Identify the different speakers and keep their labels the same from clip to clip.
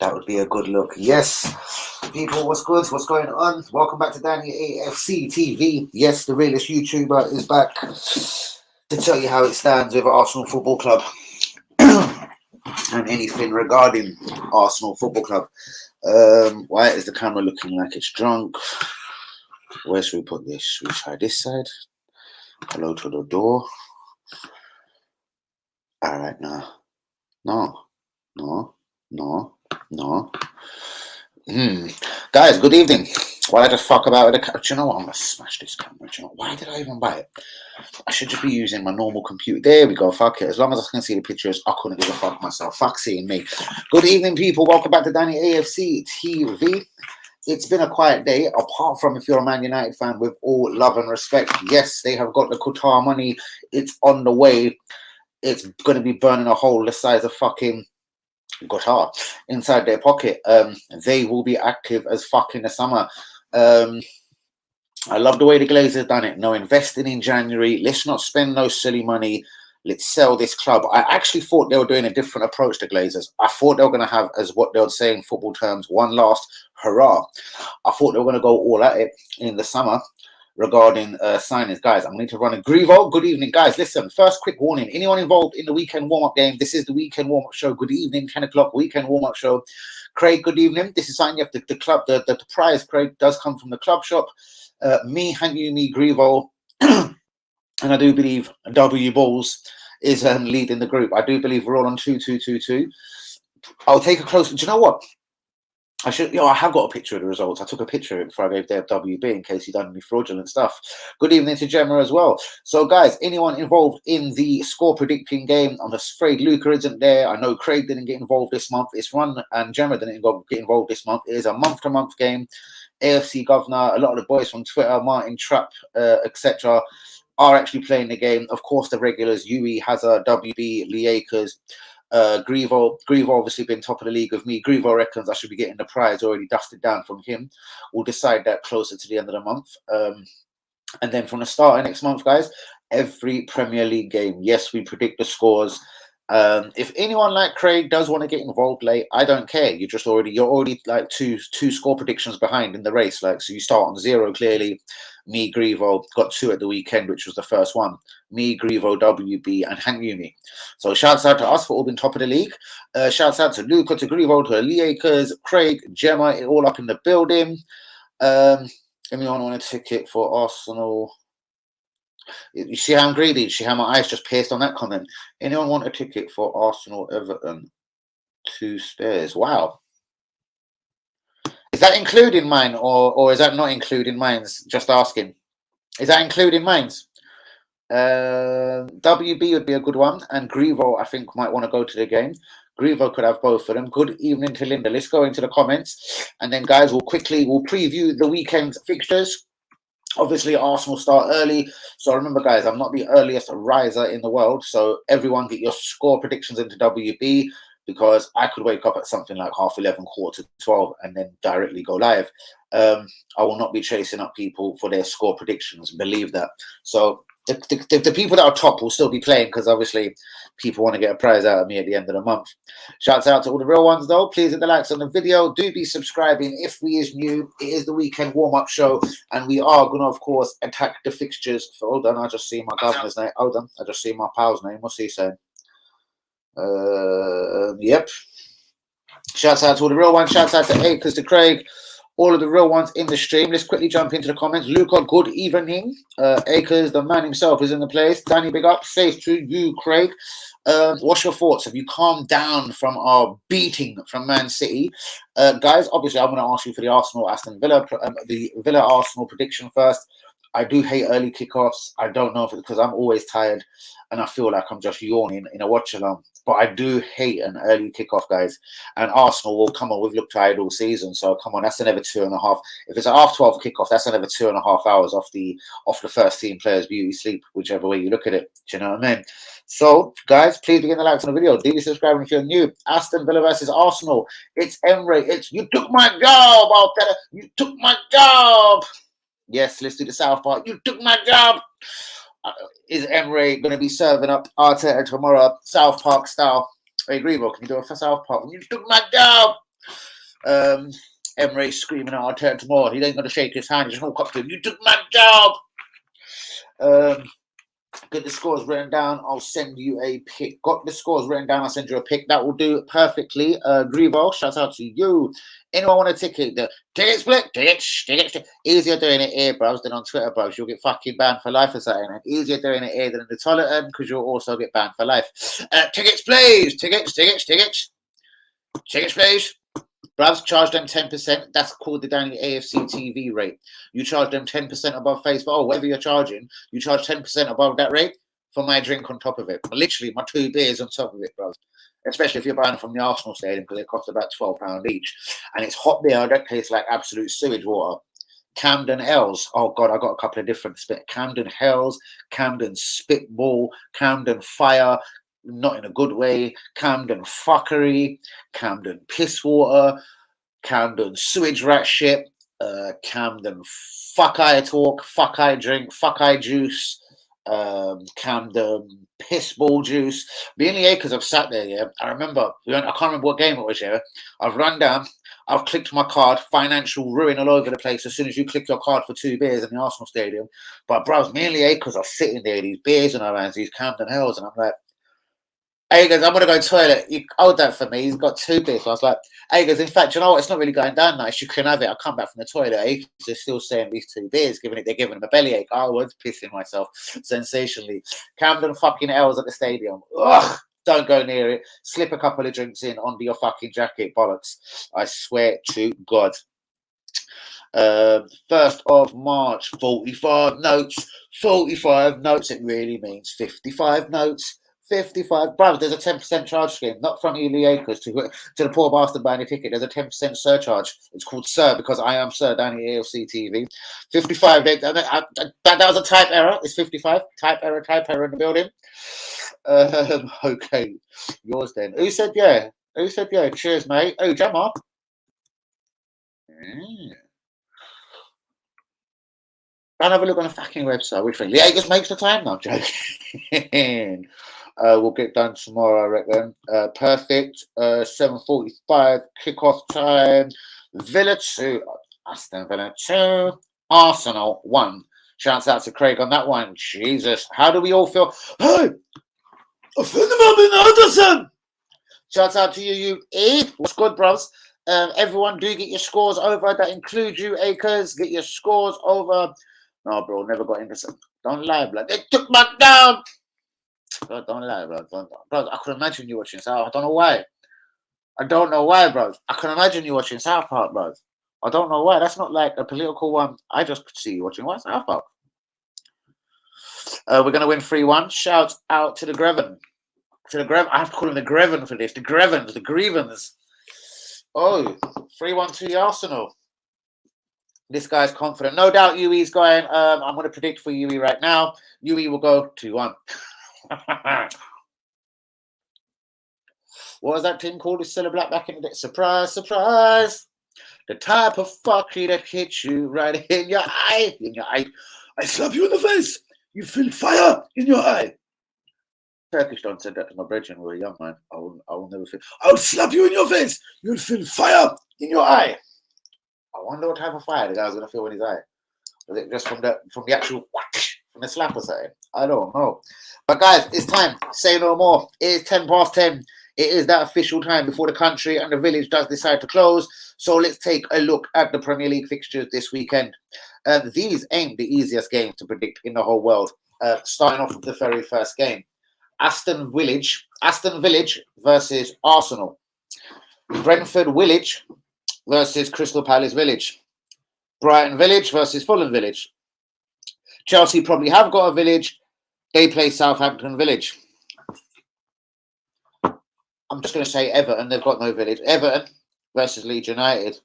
Speaker 1: That would be a good look. Yes. People, what's good? What's going on? Welcome back to Danny AFC TV. Yes, the realest YouTuber is back to tell you how it stands with Arsenal Football Club and anything regarding Arsenal Football Club. Why is the camera looking like it's drunk? Where should we put this? Should we try this side? Hello to the door. Alright, now. No. Guys, good evening. Why did I just fuck about with the camera? Do you know what? I'm going to smash this camera. Do you know why did I even buy it? I should just be using my normal computer. There we go. Fuck it. As long as I can see the pictures, I couldn't give a fuck myself. Fuck seeing me. Good evening, people. Welcome back to Danny AFC TV. It's been a quiet day, apart from if you're a Man United fan, with all love and respect. Yes, they have got the Qatar money. It's on the way. It's going to be burning a hole the size of fucking Qatar inside their pocket. They will be active as fuck in the summer. I love the way the Glazers done it. No investing in January. Let's not spend no silly money. Let's sell this club. I actually thought they were doing a different approach to Glazers. I thought they were going to have, as what they would say in football terms, one last hurrah. I thought they were going to go all at it in the summer regarding signings. Guys, I'm going to run a Grievo. Good evening, guys. Listen, first quick warning. Anyone involved in the weekend warm-up game, this is the weekend warm-up show. Good evening, 10 o'clock, weekend warm-up show. Craig, good evening. This is something you have the club, the prize, Craig, does come from the club shop. Me, Hanyumi, Grievo, and I do believe W Balls is leading the group. I do believe we're all on 2-2-2-2. I'll take a close. Do you know what? I have got a picture of the results. I took a picture of it before I gave Dave WB in case he'd done any fraudulent stuff. Good evening to Gemma as well. So, guys, anyone involved in the score predicting game? I'm afraid Luca isn't there. I know Craig didn't get involved this month. It's run and Gemma didn't get involved this month. It is a month-to-month game. AFC Governor, a lot of the boys from Twitter, Martin Trapp, etc., are actually playing the game. Of course, the regulars, Yui, Hazard, WB, Lee Akers, Grievo obviously been top of the league with me. Grievo reckons I should be getting the prize already dusted down from him. We'll decide that closer to the end of the month. And then from the start of next month, guys, every Premier League game, yes, we predict the scores. If anyone like Craig does want to get involved late, I don't care. You're already like two score predictions behind in the race. Like, so you start on 0 clearly. Me, Grievo, got 2 at the weekend, which was the first one. Me, Grievo, WB, and Hanyumi. So shouts out to us for all being top of the league. Shouts out to Luca, to Grievo, to Lee Akers, Craig, Gemma, all up in the building. Anyone want a ticket for Arsenal? You see how I'm greedy? You see how my eyes just pierced on that comment? Anyone want a ticket for Arsenal Everton 2 stairs? Wow. Is that including mine or is that not including mine's? Just asking. Is that including mine's? WB would be a good one. And Grievo, I think, might want to go to the game. Grievo could have both of them. Good evening to Linda. Let's go into the comments. And then, guys, we'll preview the weekend's fixtures. Obviously, Arsenal start early. So remember, guys, I'm not the earliest riser in the world. So everyone get your score predictions into WB because I could wake up at something like 11:30, 11:45, and then directly go live. I will not be chasing up people for their score predictions. Believe that. So the people that are top will still be playing because obviously people want to get a prize out of me at the end of the month. Shouts out to all the real ones though. Please hit the likes on the video. Do be subscribing if we is new. It is the weekend warm-up show and we are going to, of course, attack the fixtures. Hold on, I just see my governor's name. Hold on, I just see my pal's name. What's he saying? Yep. Shouts out to all the real ones. Shouts out to Akers, to Craig. All of the real ones in the stream. Let's quickly jump into the comments. Luca, good evening. Akers, the man himself, is in the place. Danny, big up. Safe to you, Craig. What's your thoughts? Have you calmed down from our beating from Man City? Guys, obviously, I'm going to ask you for the Aston Villa, the Villa Arsenal prediction first. I do hate early kickoffs. I don't know if it's because I'm always tired and I feel like I'm just yawning in a watch along. But I do hate an early kickoff, guys. And Arsenal will come on. We've looked tired all season, so come on. That's another 2.5. If it's a 12 kickoff, that's another 2.5 hours off the first team players' beauty sleep, whichever way you look at it. Do you know what I mean? So, guys, please begin the likes on the video. Do be subscribing if you're new. Aston Villa versus Arsenal. It's Emre. It's you took my job, Arteta. You took my job. Yes, let's do the South Park. You took my job. Is Emre going to be serving up Arteta tomorrow, South Park style? I agree, bro. Can you do it for South Park? You took my job. Emre screaming at Arteta tomorrow. He ain't going to shake his hand. He just walk up to him. You took my job. Get the scores written down. I'll send you a pick. Got the scores written down. I'll send you a pick. That will do it perfectly. Grievo, shout out to you. Anyone want a ticket? The ticket split? Tickets. Easier doing it here, bros, than on Twitter, bros. You'll get fucking banned for life or something. And easier doing it here than in the toilet, because you'll also get banned for life. Tickets, please. Tickets, please. Bravs, charge them 10%. That's called the Danny AFC TV rate. You charge them 10% above face value, whatever you're charging, you charge 10% above that rate for my drink on top of it. Literally, my 2 beers on top of it, bro. Especially if you're buying from the Arsenal Stadium, because they cost about £12 each. And it's hot beer that tastes like absolute sewage water. Camden Hells. Oh, God, I got a couple of different spit. Camden Hells, Camden Spitball, Camden Fire, not in a good way, Camden Fuckery, Camden Pisswater, Camden Sewage Rat Shit, Camden Fuck Eye Talk, Fuck Eye Drink, Fuck Eye Juice, Camden Pissball Juice. The only acres I've sat there, yeah, I remember, I can't remember what game it was, yeah. I've run down, I've clicked my card, financial ruin all over the place as soon as you click your card for 2 beers in the Arsenal Stadium. But, bros, mainly acres are sitting there, these beers in our hands, these Camden Hells, and I'm like, hey guys, I'm gonna go to the toilet. You hold that for me. He's got 2 beers. So I was like, hey guys, in fact, you know what? It's not really going down nice. You can have it. I'll come back from the toilet. They're still saying these 2 beers, they're giving him a bellyache. I was pissing myself sensationally. Camden fucking L's at the stadium. Ugh, don't go near it. Slip a couple of drinks in under your fucking jacket, bollocks. I swear to God. 1st of March, 45 notes. 45 notes. It really means 55 notes. 55, bro, there's a 10% charge scheme, not from Ely Acres to the poor bastard buying a ticket. There's a 10% surcharge. It's called Sir because I am Sir Danny AFC TV. 55, that was a type error. It's 55. Type error in the building. Okay, yours then. Who said yeah? Cheers, mate. Oh, Gemma. I'll have a look on the fucking website. Which thing? The Acres makes the time now, joking. We'll get done tomorrow, I reckon. Perfect. 7:45 kickoff time. Villa 2, Aston Villa 2, Arsenal 1. Shouts out to Craig on that one. Jesus, how do we all feel? Hey, I feel them up in Anderson. Shouts out to you, E. What's good, bros? Everyone, do get your scores over. That includes you, Acres. Get your scores over. No, bro, never got Anderson. Don't lie, blood. They took back down. Bro, don't lie, bro. Bro, I could imagine you watching South. I don't know why. Bro. I can imagine you watching South Park, bro. I don't know why. That's not like a political one. I just could see you watching South Park. We're going to win 3-1. Shout out to the Greven. I have to call him the Greven for this. The Grevens. The Grievens. Oh, 3-1 to the Arsenal. This guy's confident. No doubt UE's going. I'm going to predict for UE right now. UE will go 2-1. What was that team called? It's still a black back in the day. Surprise, surprise. The type of fuckery that hits you right in your eye. I slap you in the face. You feel fire in your eye. Turkish don't said that to my brethren when we were young, man. I will never feel. I'll slap you in your face. You'll feel fire in your eye. I wonder what type of fire the guy's gonna feel in his eye. Was it just from the actual whack, from the slap or something? I don't know. But guys, it's time. Say no more. It is 10:10. It is that official time before the country and the village does decide to close. So let's take a look at the Premier League fixtures this weekend. These ain't the easiest games to predict in the whole world. Starting off with the very first game. Aston Village versus Arsenal. Brentford Village versus Crystal Palace Village. Brighton Village versus Fulham Village. Chelsea probably have got a village. They play Southampton Village. I'm just going to say Everton. They've got no village. Everton versus Leeds United.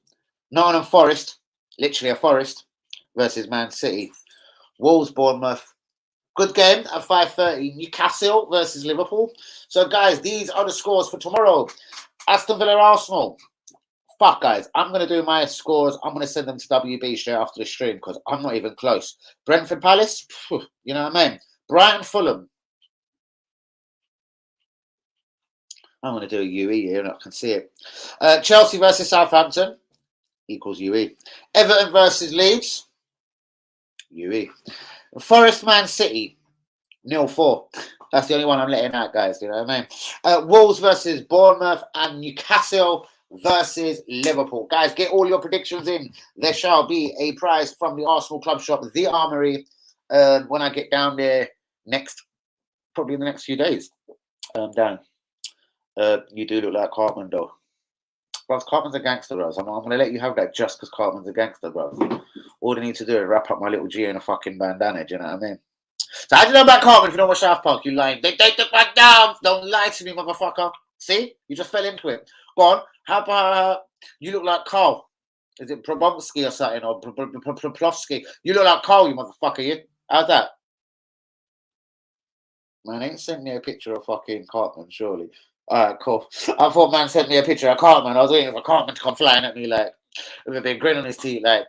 Speaker 1: Nottingham Forest, literally a forest, versus Man City. Wolves Bournemouth. Good game at 5:30. Newcastle versus Liverpool. So, guys, these are the scores for tomorrow. Aston Villa Arsenal. Fuck, guys. I'm going to do my scores. I'm going to send them to WB straight after the stream because I'm not even close. Brentford Palace. You know what I mean? Brighton Fulham. I'm going to do a UE here and I can see it. Chelsea versus Southampton equals UE. Everton versus Leeds, UE. Forest Man City, 0-4. That's the only one I'm letting out, guys. You know what I mean? Wolves versus Bournemouth and Newcastle versus Liverpool. Guys, get all your predictions in. There shall be a prize from the Arsenal Club Shop, The Armoury, when I get down there probably in the next few days. Dan, you do look like Cartman, though. Bro, Cartman's a gangster, bro. I'm going to let you have that just because Cartman's a gangster, bro. All they need to do is wrap up my little G in a fucking bandana, do you know what I mean? So how do you know about Cartman if you don't watch South Park? You lying. They took my down. Don't lie to me, motherfucker. See? You just fell into it. Go on. How about you look like Carl? Is it Probomsky or something? Or Plofsky? You look like Carl, you motherfucker. You. How's that? Man, ain't sent me a picture of fucking Cartman, surely. Alright, cool. I thought man sent me a picture of Cartman. I was waiting for Cartman to come flying at me like with a big grin on his teeth. Like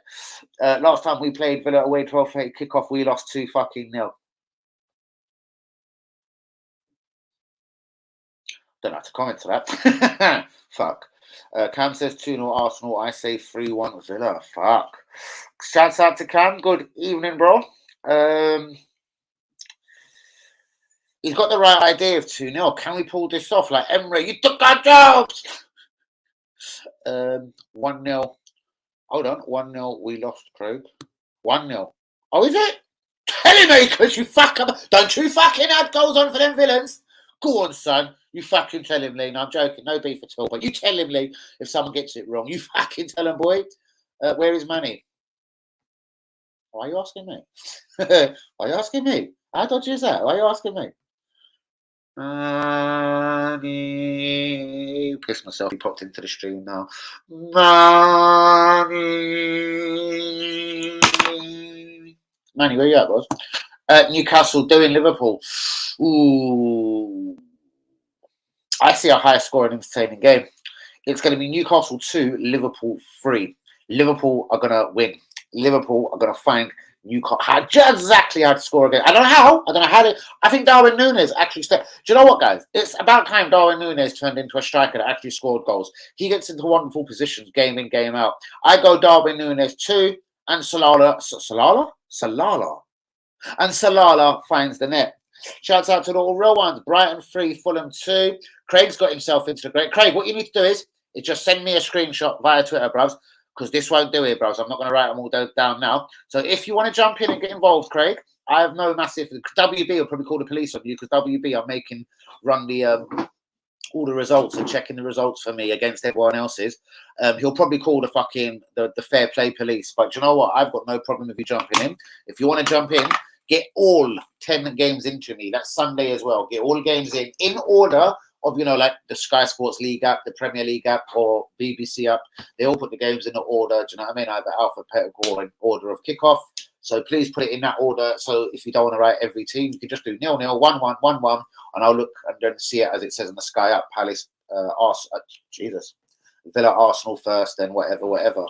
Speaker 1: last time we played Villa away 12-8 kickoff, we lost 2-0. Don't have to comment to that. Fuck. Cam says 2-0 Arsenal. I say 3-1 Villa. Fuck. Shouts out to Cam. Good evening, bro. He's got the right idea of 2-0. Can we pull this off? Like, Emre, you took our jobs! 1-0. Hold on. 1-0. We lost, Craig. 1-0. Oh, is it? Tell him, because you fuck up. Don't you fucking add goals on for them villains. Go on, son. You fucking tell him, Lee. No, I'm joking. No beef at all. But you tell him, Lee, if someone gets it wrong. You fucking tell him, boy. Where is Manny? Why are you asking me? Why are you asking me? How dodgy is that? Why are you asking me? Manny. Pissed myself. He popped into the stream now. Manny, where you at, boss? Newcastle doing Liverpool. Ooh. I see a high scoring, entertaining game. It's going to be Newcastle 2, Liverpool 3. Liverpool are going to win. Liverpool are going to find Newcastle exactly how to score again. I don't know how. I don't know how to. I think Darwin Núñez actually stepped. Do you know what, guys? It's about time Darwin Núñez turned into a striker that actually scored goals. He gets into wonderful positions, game in, game out. I go Darwin Núñez 2 and Salala. And Salala finds the net. Shouts out to the all real ones. Brighton 3, Fulham 2. Craig's got himself into the great. Craig, what you need to do is just send me a screenshot via Twitter, bros, because this won't do it, bros. I'm not going to write them all down now. So if you want to jump in and get involved, Craig, I have no massive. WB will probably call the police on you because WB are run the all the results and checking the results for me against everyone else's. He'll probably call the fucking the fair play police. But you know what? I've got no problem with you jumping in. If you want to jump in, get all 10 games into me. That's Sunday as well. Get all games in order of, like the Sky Sports League app, the Premier League app, or BBC app. They all put the games in the order. Do you know what I mean? Either alphabetical or in order of kickoff. So please put it in that order. So if you don't want to write every team, you can just do 0-0, 1-1, 1-1, and I'll look and then see it as it says in the Sky app. Palace, Villa, Arsenal first, then whatever.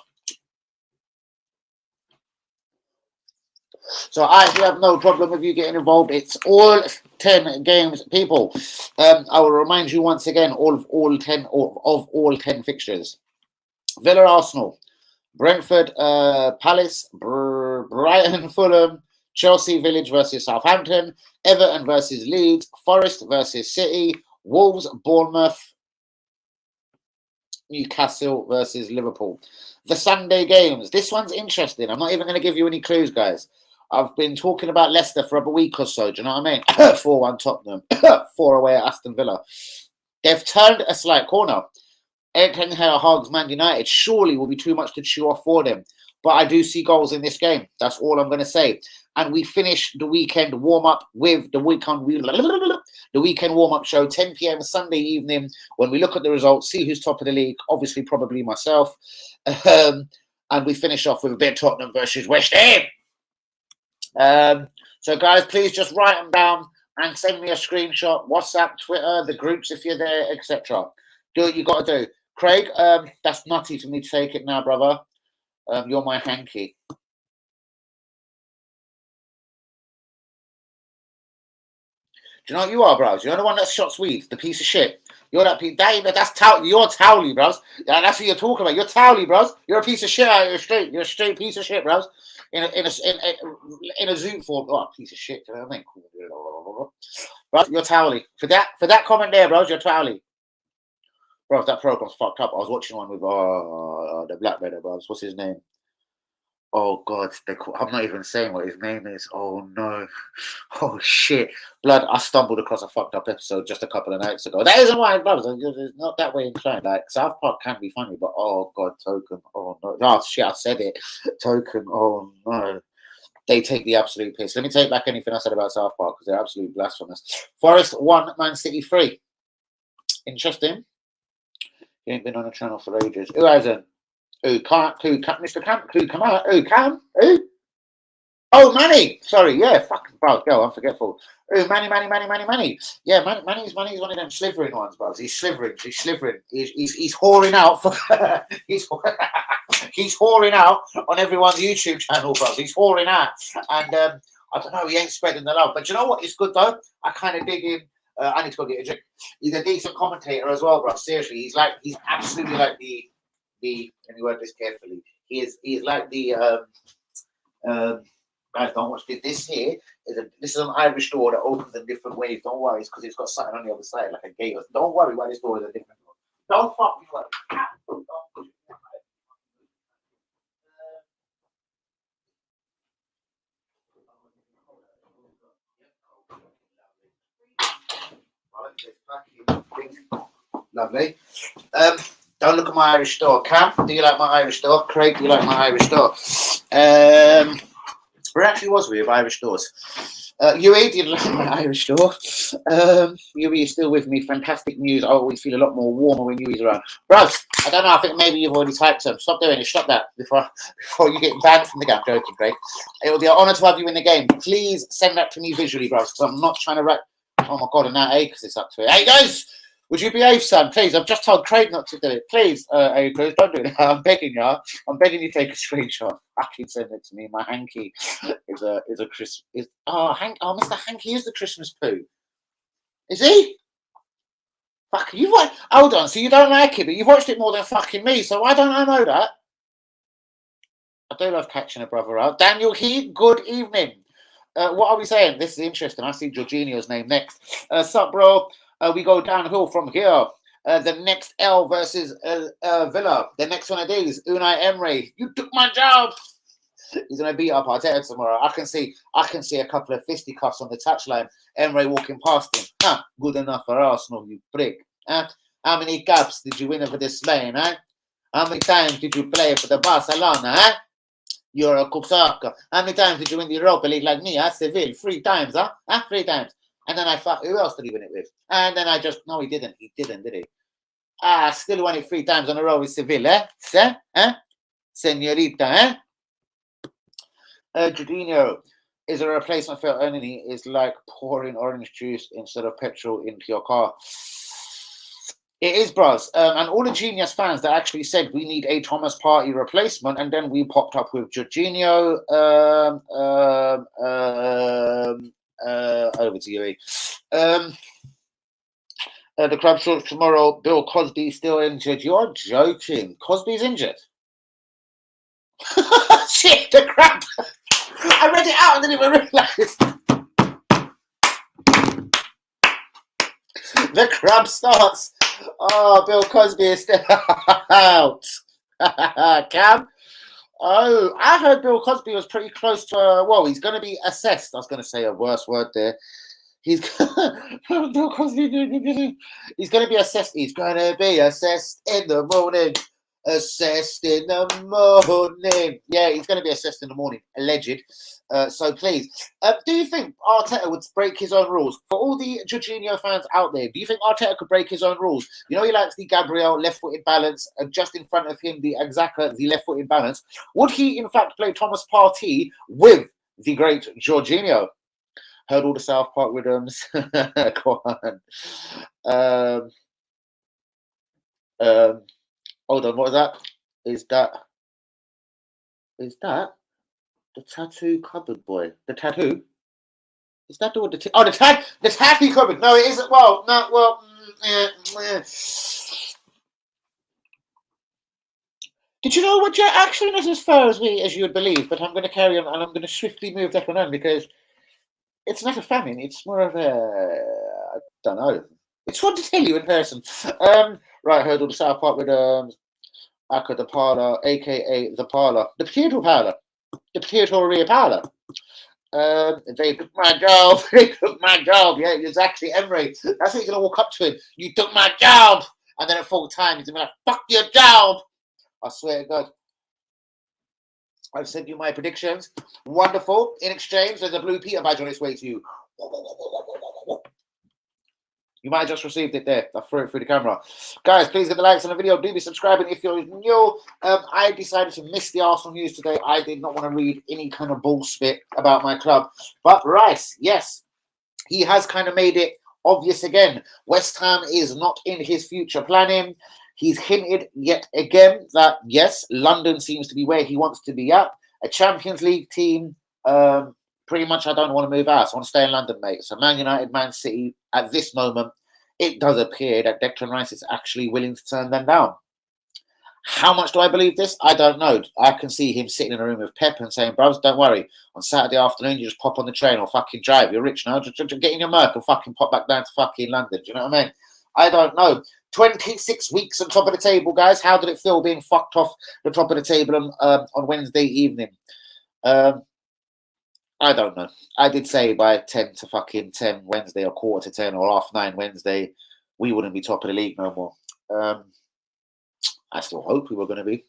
Speaker 1: So I have no problem with you getting involved. It's all 10 games, people. I will remind you once again all 10 fixtures: Villa, Arsenal, Brentford, Palace, Brighton, Fulham, Chelsea, Village versus Southampton, Everton versus Leeds, Forest versus City, Wolves, Bournemouth, Newcastle versus Liverpool. The Sunday games. This one's interesting. I'm not even going to give you any clues, guys. I've been talking about Leicester for a week or so. Do you know what I mean? 4-1 Tottenham, 4 away at Aston Villa. They've turned a slight corner. Eric Ten Hag's Man United surely will be too much to chew off for them. But I do see goals in this game. That's all I'm going to say. And we finish the weekend warm-up with the weekend warm-up show, 10 p.m. Sunday evening, when we look at the results, see who's top of the league, obviously probably myself. And we finish off with a bit of Tottenham versus West Ham. So, guys, please just write them down and send me a screenshot, WhatsApp, Twitter, the groups if you're there, etc. Do what you got to do. Craig, that's nutty for me to take it now, brother. You're my hanky. Do you know what you are, bros? You're the one that shots weed, the piece of shit. You're that piece. You're Towley, bros. Yeah, that's what you're talking about. You're Towley, bros. You're a piece of shit out of your street. You're a straight piece of shit, bros. In a Zoom form. Oh, piece of shit. You know what I mean? Bros, you're Towley. For that comment there, bros, you're Towley. Bro, that program's fucked up. I was watching one with the black brother, bro. What's his name? Oh God, I'm not even saying what his name is. Oh no. Oh shit. Blood, I stumbled across a fucked up episode just a couple of nights ago. That isn't why, brothers. It's not that way inclined. Like South Park can be funny, but oh God, Token. Oh no. Oh shit, I said it. Token. Oh no. They take the absolute piss. Let me take back anything I said about South Park because they're absolutely blasphemous. Forest 1, Man City 3. Interesting. He ain't been on the channel for ages. Who hasn't? Mr. Camp? Who come out? Who Cam? Who? Oh, Manny. Sorry, yeah, fucking bro, go. I'm forgetful. Who? Manny. Yeah, Manny's one of them slivering ones, bro. He's slivering. He's whoring out for. he's whoring out on everyone's YouTube channel, bro. He's whoring out, and I don't know. He ain't spreading the love, but you know what? It's good though. I kind of dig him. I need to go get a drink. He's a decent commentator as well, bro. Seriously, he's absolutely like the let me word this carefully. He's like the guys, don't watch this. This here this is an Irish door that opens in different ways. Don't worry, it's because it's got something on the other side, like a gate. Don't worry why this door is a different door. Don't fuck me up. Lovely. Don't look at my Irish door. Cam, do you like my Irish door? Craig, do you like my Irish door? Where actually was we with Irish doors? UE, do you like my Irish door? UE is still with me. Fantastic news. I always feel a lot more warmer when UE's around. Bro, I don't know. I think maybe you've already typed them. Stop doing it. Stop that before you get banned from the game. I'm joking, Craig. It will be an honour to have you in the game. Please send that to me visually, bro, because I'm not trying to write. Oh my God, and now Acres is up to it. Hey, guys! Would you behave, son? Please, I've just told Craig not to do it. Please, Acres, don't do it. I'm begging you. I'm begging you to take a screenshot. Fucking send it to me. My hanky is a Christmas. Mr. Hanky is the Christmas poo. Is he? Fuck, you've watched. Hold on. So you don't like it, but you've watched it more than fucking me. So why don't I know that? I do love catching a brother out. Daniel Heath, good evening. What are we saying? This is interesting. I see Jorginho's name next. Sup, bro? We go downhill from here. The next L versus Villa. The next one of these, Unai Emery. You took my job. He's going to beat up Arteta tomorrow. I can see a couple of fisticuffs on the touchline. Emery walking past him. Good enough for Arsenal, you prick. How many cups did you win over the Spain? How many times did you play for the Barcelona? You're a soccer. How many times did you win the Europa League like me? Seville, 3 times, 3 times. And then I thought, who else did he win it with? And then no, he didn't. He didn't, did he? Still won it 3 times on a row with Seville, Senorita, Jorginho is a replacement for Ernie. Is like pouring orange juice instead of petrol into your car. It is, bros. And all the Genius fans that actually said we need a Thomas Partey replacement, and then we popped up with Jorginho. Over to you. The club shorts tomorrow. Bill Cosby still injured. You're joking. Cosby's injured. Shit, the crap. I read it out and didn't even realise. The crab starts. Oh, Bill Cosby is still out. Cam? Oh, I heard Bill Cosby was pretty close to, he's going to be assessed. I was going to say a worse word there. Bill Cosby, he's going to be assessed. He's going to be assessed in the morning. Assessed in the morning. Yeah, he's going to be assessed in the morning. Alleged. So please, do you think Arteta would break his own rules? For all the Jorginho fans out there, do you think Arteta could break his own rules? You know he likes the Gabriel left-footed balance, just in front of him the Xhaka, the left-footed balance. Would he in fact play Thomas Partey with the great Jorginho? Heard all the South Park rhythms. Go on. Hold on, what is that? Is that the tattoo cupboard boy? The tattoo? Is that the oh, the tag? The tag he covered. No, it isn't. Well, no, well. Did you know what? You're actually not as far as you would believe, but I'm going to carry on and I'm going to swiftly move that one on because it's not a famine. It's more of a, I don't know. It's fun to tell you in person. Right, heard all the South Park with Aka the Parlor, aka the Parlor, the Potato Parlor, the Potato Parlor. They took my job. They took my job. Yeah, it's actually Emery. That's what you're gonna walk up to him. You took my job, and then at full time he's gonna be like, "Fuck your job." I swear to God. I've sent you my predictions. Wonderful. In exchange, there's a blue Peter badge on its way to you. You might have just received it there. I threw it through the camera. Guys, please hit the likes on the video. Do be subscribing if you're new. I decided to miss the Arsenal news today. I did not want to read any kind of bullshit about my club. But Rice, yes, he has kind of made it obvious again. West Ham is not in his future planning. He's hinted yet again that, yes, London seems to be where he wants to be at. A Champions League team, pretty much I don't want to move out. I want to stay in London, mate. So Man United, Man City, at this moment, it does appear that Declan Rice is actually willing to turn them down. How much do I believe this? I don't know. I can see him sitting in a room with Pep and saying, bros, don't worry. On Saturday afternoon, you just pop on the train or fucking drive. You're rich now. Just get in your Merc and fucking pop back down to fucking London. Do you know what I mean? I don't know. 26 weeks on top of the table, guys. How did it feel being fucked off the top of the table on Wednesday evening? I don't know. I did say by 10 to fucking 10 Wednesday or quarter to 10 or 9:30 Wednesday, we wouldn't be top of the league no more. I still hope we were going to be.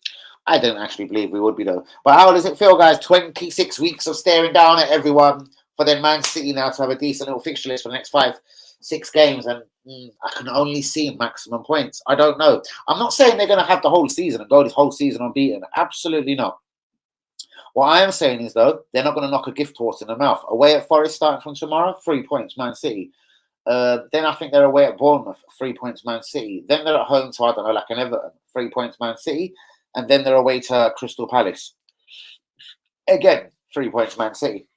Speaker 1: I don't actually believe we would be, though. But how does it feel, guys? 26 weeks of staring down at everyone for then Man City now to have a decent little fixture list for the next 5-6 games. And I can only see maximum points. I don't know. I'm not saying they're going to have the whole season and go this whole season unbeaten. Absolutely not. What I am saying is, though, they're not going to knock a gift horse in the mouth. Away at Forest starting from tomorrow, 3 points, Man City. Then I think they're away at Bournemouth, 3 points, Man City. Then they're at home to, I don't know, like an Everton, 3 points, Man City. And then they're away to Crystal Palace. Again, 3 points, Man City.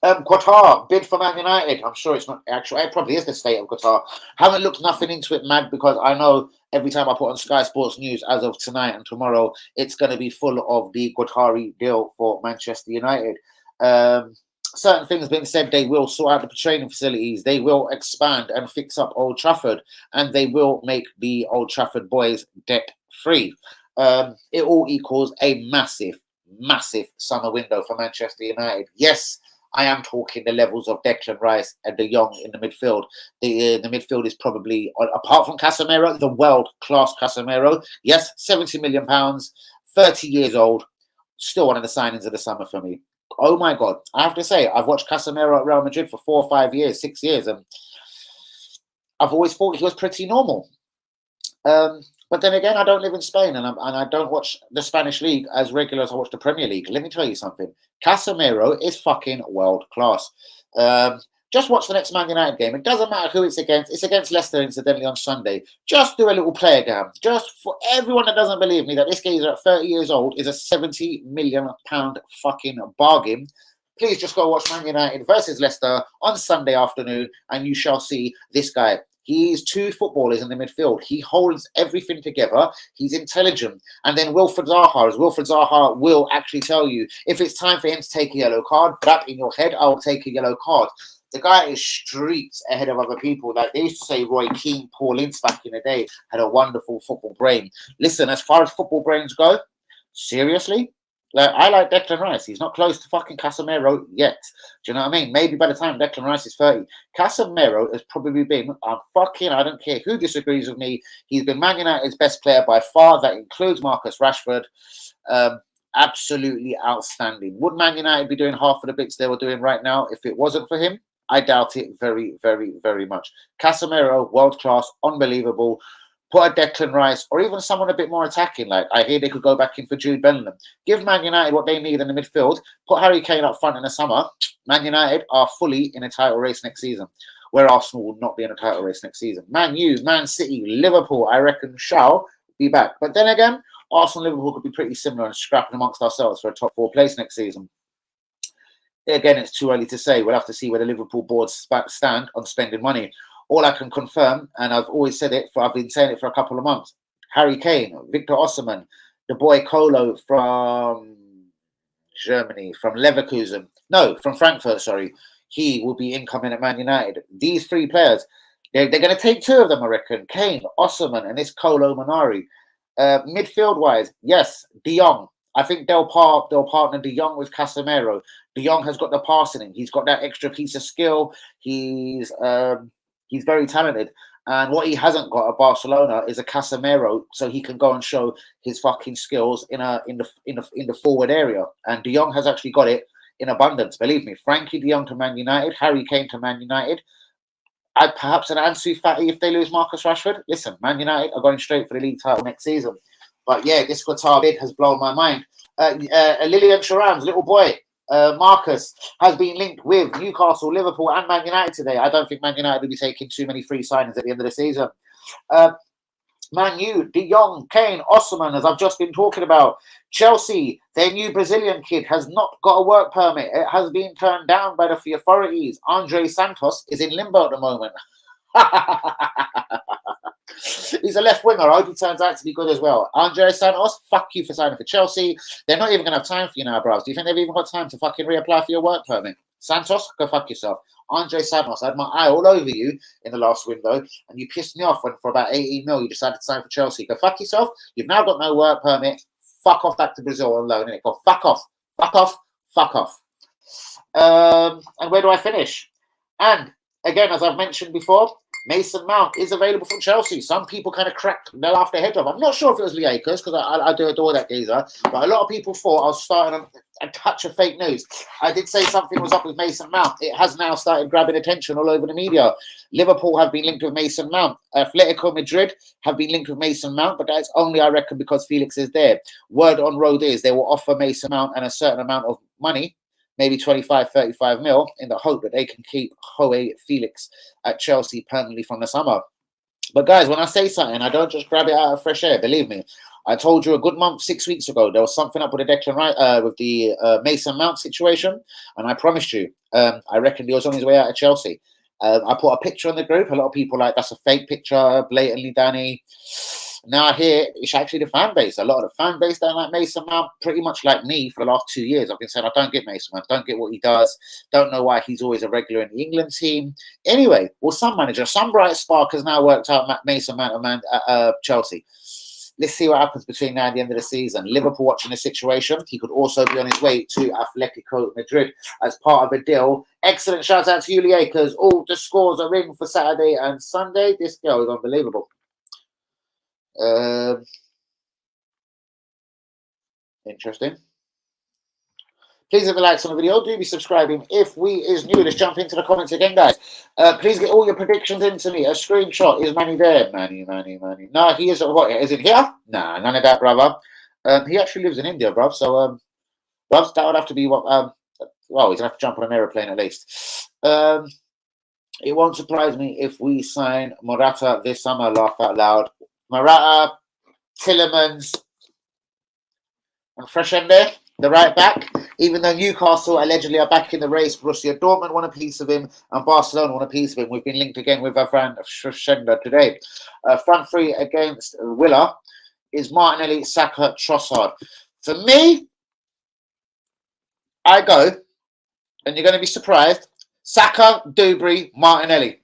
Speaker 1: Qatar, bid for Man United. I'm sure it's not actual. It probably is the state of Qatar. Haven't looked nothing into it, Mad, because I know every time I put on Sky Sports News as of tonight and tomorrow, it's going to be full of the Qatari deal for Manchester United. Certain things being said, they will sort out the training facilities, they will expand and fix up Old Trafford, and they will make the Old Trafford boys debt free. It all equals a massive summer window for Manchester United. Yes, I am talking the levels of Declan Rice and De Jong in the midfield. The midfield is probably, apart from Casemiro, the world-class Casemiro. Yes, £70 million, 30 years old, still one of the signings of the summer for me. Oh my God. I have to say, I've watched Casemiro at Real Madrid for 4 or 5 years, 6 years, and I've always thought he was pretty normal. But then again, I don't live in Spain and I don't watch the Spanish league as regular as I watch the Premier League. Let me tell you something. Casemiro is fucking world class. Just watch the next Man United game. It doesn't matter who it's against. It's against Leicester, incidentally, on Sunday. Just do a little player game. Just for everyone that doesn't believe me that this geezer at 30 years old is a £70 million fucking bargain, please just go watch Man United versus Leicester on Sunday afternoon and you shall see this guy. He's 2 footballers in the midfield. He holds everything together. He's intelligent. And then Wilfred Zaha will actually tell you, if it's time for him to take a yellow card, that in your head, I'll take a yellow card. The guy is streets ahead of other people. Like they used to say Roy Keane, Paul Ince back in the day had a wonderful football brain. Listen, as far as football brains go, seriously, like I like Declan Rice. He's not close to fucking Casemiro yet. Do you know what I mean? Maybe by the time Declan Rice is 30, Casemiro has probably been, I don't care who disagrees with me, he's been Man United's best player by far. That includes Marcus Rashford. Absolutely outstanding. Would Man United be doing half of the bits they were doing right now if it wasn't for him? I doubt it very, very, very much. Casemiro, world class, unbelievable. Put a Declan Rice or even someone a bit more attacking. Like I hear they could go back in for Jude Bellingham. Give Man United what they need in the midfield. Put Harry Kane up front in the summer. Man United are fully in a title race next season, where Arsenal will not be in a title race next season. Man U, Man City, Liverpool, I reckon shall be back. But then again, Arsenal and Liverpool could be pretty similar and scrapping amongst ourselves for a top 4 place next season. again, it's too early to say. We'll have to see where the Liverpool board stand on spending money. All I can confirm, and I've always said it, I've been saying it for a couple of months, Harry Kane, Victor Osimhen, the boy Kolo from Germany, from Leverkusen, no, from Frankfurt, sorry, he will be incoming at Man United. These three players, they're going to take two of them, I reckon, Kane, Osimhen, and this Kolo Munari. Midfield-wise, yes, De Jong. I think they'll partner De Jong with Casemiro. De Jong has got the passing in. He's got that extra piece of skill. He's very talented. And what he hasn't got at Barcelona is a Casemiro, so he can go and show his fucking skills in the forward area. And De Jong has actually got it in abundance. Believe me, Frankie De Jong to Man United, Harry Kane to Man United. Perhaps an Ansu Fati if they lose Marcus Rashford. Listen, Man United are going straight for the league title next season. But yeah, this Qatar bid has blown my mind. Lilian Thuram's little boy, Marcus, has been linked with Newcastle, Liverpool, and Man United today. I don't think Man United will be taking too many free signings at the end of the season. Man U, De Jong, Kane, Osimhen, as I've just been talking about. Chelsea, their new Brazilian kid has not got a work permit. It has been turned down by the authorities. Andre Santos is in limbo at the moment. He's a left winger. I hope he turns out to be good as well. Andre Santos, fuck you for signing for Chelsea. They're not even going to have time for you now, bros. Do you think they've even got time to fucking reapply for your work permit? Santos, go fuck yourself. Andre Santos, I had my eye all over you in the last window, and you pissed me off when for about 18 mil you decided to sign for Chelsea. Go fuck yourself. You've now got no work permit. Fuck off back to Brazil on loan, innit? Go fuck off. Fuck off. Fuck off. And where do I finish? And again, as I've mentioned before, Mason Mount is available from Chelsea. Some people kind of cracked their laugh their head off. I'm not sure if it was Lee Akers, because I do adore that geezer, but a lot of people thought I was starting a touch of fake news. I did say something was up with Mason Mount. It has now started grabbing attention all over the media. Liverpool have been linked with Mason Mount. Atletico Madrid have been linked with Mason Mount, but that's only, I reckon, because Felix is there. Word on road is they will offer Mason Mount and a certain amount of money, maybe 25, 35 mil, in the hope that they can keep Joe Felix at Chelsea permanently from the summer. But guys, when I say something, I don't just grab it out of fresh air. Believe me, I told you a good month, 6 weeks ago, there was something up with the Declan Rice, with the Mason Mount situation, and I promised you, I reckon he was on his way out of Chelsea. I put a picture in the group. A lot of people like, that's a fake picture, blatantly Danny. Now I hear it's actually the fan base. A lot of the fan base don't like Mason Mount, pretty much like me for the last 2 years. I've been saying I don't get Mason Mount, don't get what he does, don't know why he's always a regular in the England team. Anyway, well, some bright spark has now worked out Mason Mount at Chelsea. Let's see what happens between now and the end of the season. Liverpool watching the situation. He could also be on his way to Atletico Madrid as part of a deal. Excellent shout out to Yuli Akers. All the scores are in for Saturday and Sunday. This girl is unbelievable. Interesting. Please leave a like on the video. Do be subscribing if we is new. Let's jump into the comments again, guys. Please get all your predictions into me. A screenshot. Is Manny there? Manny. No, he isn't. What? Is it here? Nah, none of that, brother. He actually lives in India, bruv. So, bruv, that would have to be what. Well, he's gonna have to jump on an aeroplane at least. It won't surprise me if we sign Morata this summer. Laugh out loud. Morata, Tielemans, and Freshende, the right back. Even though Newcastle allegedly are back in the race, Borussia Dortmund want a piece of him, and Barcelona want a piece of him. We've been linked again with our friend Freshende today. Front three against Villa is Martinelli, Saka, Trossard. For me, I go, and you're going to be surprised, Saka, Dubry, Martinelli.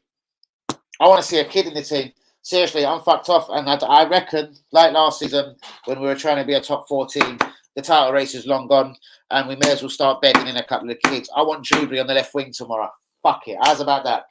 Speaker 1: I want to see a kid in the team. Seriously, I'm fucked off, and I reckon, like last season, when we were trying to be a top 4 team, the title race is long gone, and we may as well start bedding in a couple of kids. I want Dubry on the left wing tomorrow. Fuck it. How's about that?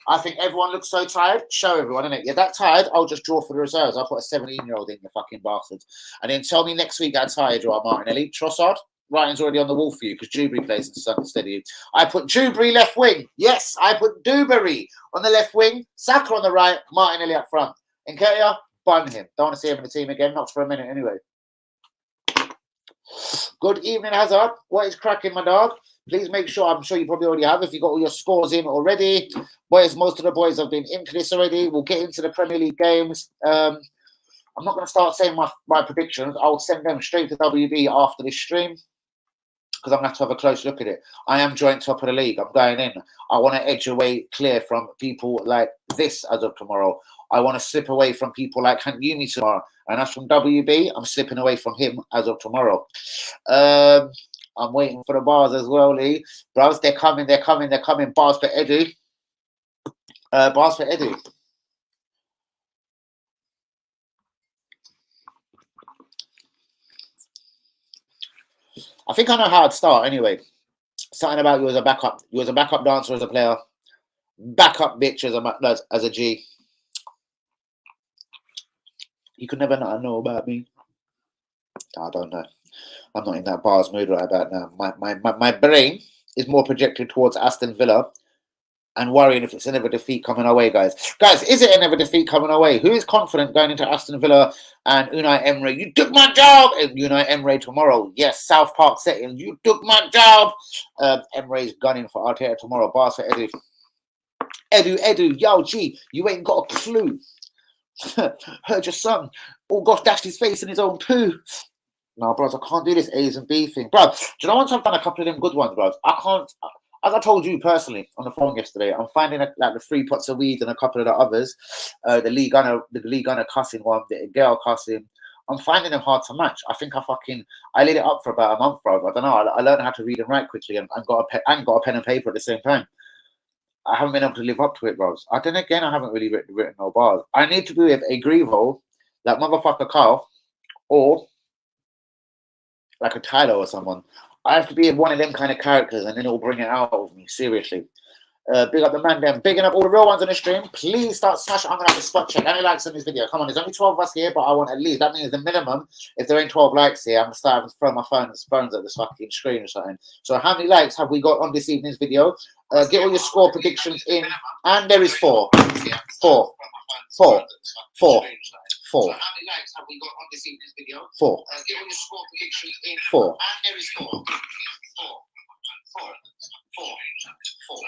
Speaker 1: I think everyone looks so tired. Show everyone, innit? You're that tired, I'll just draw for the reserves. I'll put a 17-year-old in, you fucking bastards. And then tell me next week how tired you are, Martinelli. Trossard, writing's already on the wall for you because Dubry plays instead of you. I put Dubry left wing. Yes, I put Dubry on the left wing, Saka on the right, Martinelli up front. Nketiah, bun him. Don't want to see him in the team again, not for a minute anyway. Good evening, Hazard. What is cracking, my dog? Please make sure, I'm sure you probably already have, if you got all your scores in already. Boys, most of the boys have been into this already. We'll get into the Premier League games. I'm not going to start saying my predictions. I'll send them straight to WB after this stream. because I'm going to have a close look at it. I am joint top of the league. I'm going in. I want to edge away clear from people like this as of tomorrow. I want to slip away from people like Hank Yumi tomorrow. And as from WB, I'm slipping away from him as of tomorrow. I'm waiting for the bars as well, Lee. Bros, they're coming. Bars for Edu. Bars for Edu. I think I know how I'd start anyway. Something about you as a backup. You as a backup dancer as a player. Backup bitch as a G. You could never not know about me. I don't know. I'm not in that bars mood right about now. My brain is more projected towards Aston Villa and worrying if it's another defeat coming our way, guys. Guys, is it another defeat coming our way? Who is confident going into Aston Villa and Unai Emery? You took my job! And Unai Emery tomorrow. Yes, South Park setting. You took my job! Emery's gunning for Arteta tomorrow. Bars for Edu. Edu, yo, G, you ain't got a clue. Heard your son. Oh gosh, dashed his face in his own poo. No, bros, I can't do this A's and B thing. Bro, do you know once I've done a couple of them good ones, bros? I can't... As I told you personally on the phone yesterday, I'm finding like the 3 pots of weed and a couple of the others, the Lee Gunner cussing one, the girl cussing. I'm finding them hard to match. I think I lit it up for about a month, bro. I don't know. I learned how to read and write quickly and got a pen and paper at the same time. I haven't been able to live up to it, bros. Then again, I haven't really written no bars. I need to be with a Grievo, like motherfucker Carl, or like a Tyler or someone. I have to be one of them kind of characters, and then it'll bring it out of me. Seriously. Big up the man, them. Bigging up all the real ones on the stream. Please start smashing. I'm going to have a spot check. Any likes on this video? Come on, there's only 12 of us here, but I want at least. That means the minimum. If there ain't 12 likes here, I'm going to start having to throw my phones at this fucking screen or something. So how many likes have we got on this evening's video? Get all your score predictions in. And there is 4. 4. 4. 4. 4. So how many likes have we got on this evening's video? 4. Get all your score predictions in. 4. And there is 4. 4. 4. 4. 4.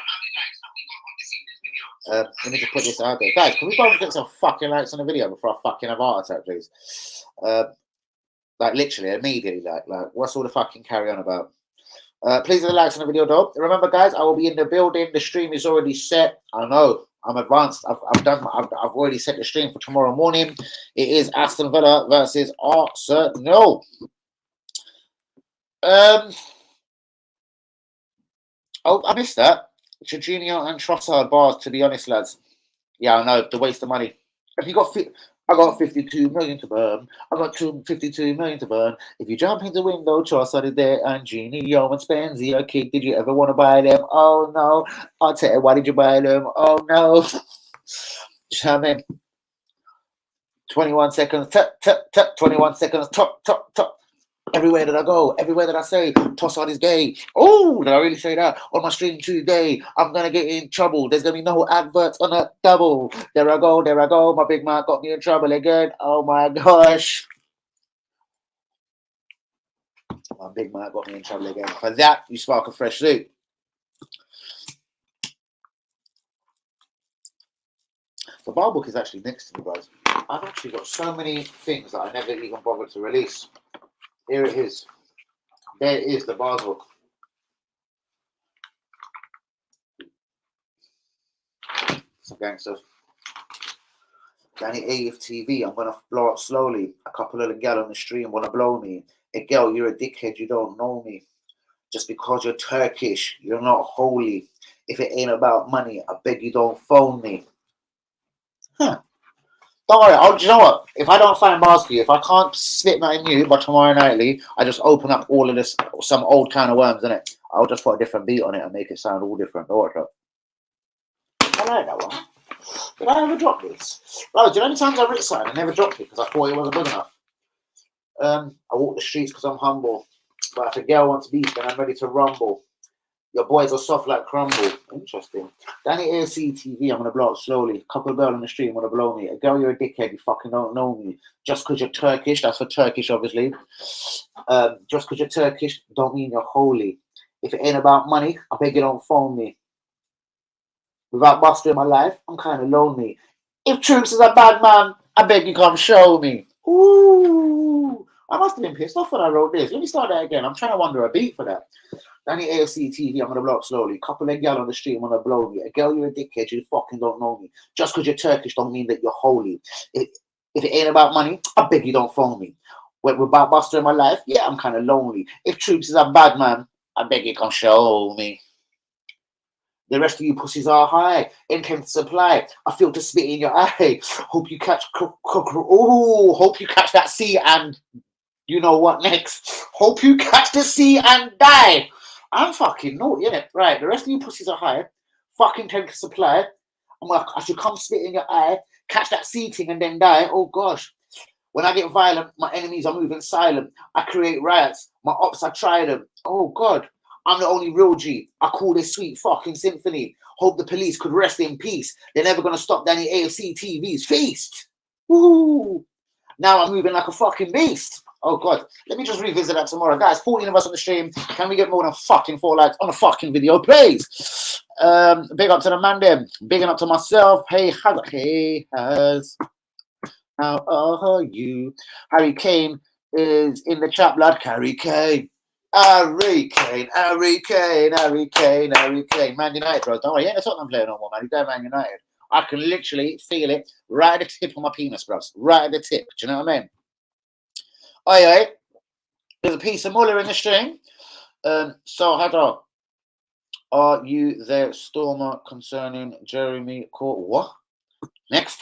Speaker 1: Let me just put this out there. Guys, can we both get some fucking likes on the video before I fucking have a heart attack, please? Like, literally, immediately, like, what's all the fucking carry on about? Please hit the likes on the video, though. Remember, guys, I will be in the building. The stream is already set. I know. I'm advanced. I've already set the stream for tomorrow morning. It is Aston Villa versus Arsenal. Oh, I missed that. Jorginho and Trossard bars, to be honest, lads. Yeah, I know, the waste of money. If you got I got 52 million to burn. I got 52 million to burn. If you jump in the window, Trossard is there, and Gini, and Spenzi, okay, did you ever want to buy them? Oh, no. I'll tell you, why did you buy them? Oh, no. I mean, 21 seconds, 21 seconds, top. Everywhere that I go, everywhere that I say, Trossard is gay. Oh, did I really say that? On my stream today, I'm going to get in trouble. There's going to be no adverts on a double. There I go. My big man got me in trouble again. Oh, my gosh. My big man got me in trouble again. For that, you spark a fresh loot. The bar book is actually next to me, guys. I've actually got so many things that I never even bothered to release. Here it is. There it is, the bars book. Some gangsters. Danny AFTV, I'm going to blow up slowly. A couple of the gal on the stream want to blow me. Hey, girl, you're a dickhead. You don't know me. Just because you're Turkish, you're not holy. If it ain't about money, I beg you don't phone me. Huh. Don't worry, do you know what? If I don't find bars for you, if I can't spit that in you by tomorrow nightly, I just open up all of this, some old kind of worms, innit? I'll just put a different beat on it and make it sound all different. Don't worry. I like that one. Did I ever drop this? Right, do you know how many times I've written something? I never dropped it because I thought it wasn't good enough. I walk the streets because I'm humble. But if a girl wants beef, then I'm ready to rumble. Your boys are soft like crumble. Interesting. Danny AFC TV, I'm going to blow up slowly. A couple of girls on the street want to blow me. A girl, you're a dickhead. You fucking don't know me. Just because you're Turkish, that's for Turkish, obviously. Just because you're Turkish, don't mean you're holy. If it ain't about money, I beg you don't phone me. Without Buster in my life, I'm kind of lonely. If Troops is a bad man, I beg you come show me. Ooh. I must have been pissed off when I wrote this. Let me start that again. I'm trying to wonder a beat for that. Danny AFC TV, I'm gonna blow up slowly. Couple of gal on the street, I'm gonna blow me. A girl, you're a dickhead, you fucking don't know me. Just because you're Turkish don't mean that you're holy. If it ain't about money, I beg you don't phone me. When we're about Buster in my life, yeah, I'm kind of lonely. If Troops is a bad man, I beg you come show me. The rest of you pussies are high. Intense supply. I feel to spit in your eye. Hope you catch. Hope you catch that C and you know what next. Hope you catch the C and die. I'm fucking naughty, innit? Right. The rest of you pussies are high. Fucking tank supply. I should come spit in your eye. Catch that C thing and then die. Oh gosh. When I get violent, my enemies are moving silent. I create riots. My ops, I try them. Oh God. I'm the only real G. I call this sweet fucking symphony. Hope the police could rest in peace. They're never gonna stop Danny AFC TV's feast. Woo! Now I'm moving like a fucking beast. Oh God. Let me just revisit that tomorrow. Guys, 14 of us on the stream. Can we get more than fucking 4 likes on a fucking video, please? Big up to the man there. Bigging up to myself. Hey, how are you? Harry Kane is in the chat, blood. Harry Kane. Harry Kane. Man United, bro. Don't worry, ain't the Tottenham player no more, man. He's going Man United. I can literally feel it right at the tip of my penis, bros. Right at the tip. Do you know what I mean? Oi. There's a piece of Muller in the stream. So, Hadar, are you there, Stormer, concerning Jeremy Court? What? Next.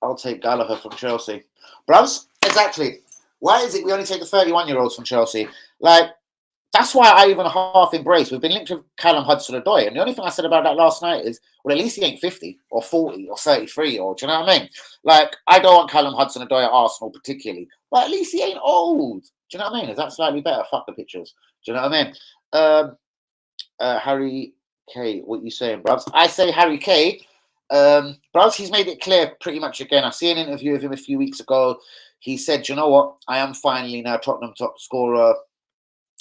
Speaker 1: I'll take Gallagher from Chelsea. Bros, exactly. Why is it we only take the 31-year-olds from Chelsea? Like, that's why I even half embrace. We've been linked with Callum Hudson-Odoi, and the only thing I said about that last night is, well, at least he ain't 50 or 40 or 33, or do you know what I mean? Like, I don't want Callum Hudson-Odoi at Arsenal particularly, but at least he ain't old. Do you know what I mean? Is that slightly better? Fuck the pictures. Do you know what I mean? Harry K, what you saying, bruv? I say Harry K. Bruv, he's made it clear pretty much again. I see an interview of him a few weeks ago. He said, you know what? I am finally now Tottenham top scorer.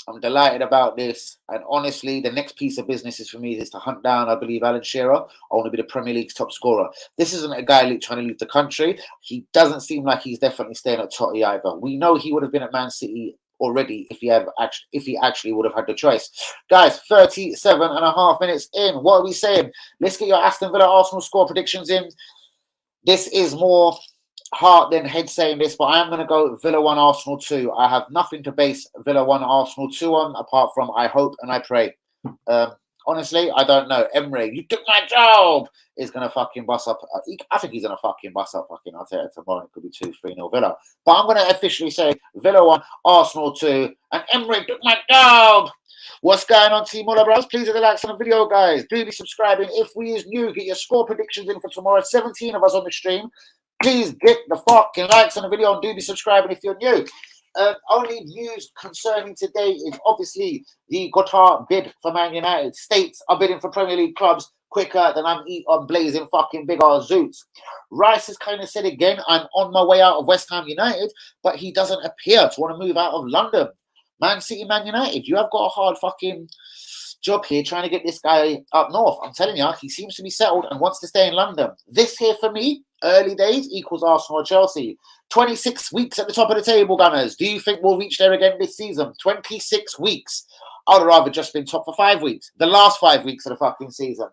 Speaker 1: I'm delighted about this. And honestly, the next piece of business is for me is to hunt down, I believe, Alan Shearer. I want to be the Premier League's top scorer. This isn't a guy trying to leave the country. He doesn't seem like he's definitely staying at Totty either. We know he would have been at Man City already if he actually would have had the choice. Guys, 37.5 minutes in. What are we saying? Let's get your Aston Villa Arsenal score predictions in. This is more heart than head saying this, but I am going to go Villa 1, Arsenal 2. I have nothing to base Villa 1, Arsenal 2 on, apart from I hope and I pray. Honestly, I don't know. Emre, you took my job, is going to fucking bust up. I think he's going to fucking bust up fucking Arteta tomorrow. It could be 2-3-0 Villa. But I'm going to officially say Villa 1, Arsenal 2, and Emre took my job. What's going on, Team Muller Bros? Please hit the likes on the video, guys. Do be subscribing. If we is new, get your score predictions in for tomorrow. 17 of us on the stream. Please get the fucking likes on the video and do be subscribing if you're new. Only news concerning today is obviously the Qatar bid for Man United. States are bidding for Premier League clubs quicker than I'm blazing fucking big ass zoots. Rice has kind of said again, I'm on my way out of West Ham United, but he doesn't appear to want to move out of London. Man City, Man United, you have got a hard fucking job here trying to get this guy up north. I'm telling you, he seems to be settled and wants to stay in London. This here for me, early days equals Arsenal or Chelsea. 26 weeks at the top of the table, Gunners. Do you think we'll reach there again this season? 26 weeks. I would rather just been top for 5 weeks. The last 5 weeks of the fucking season.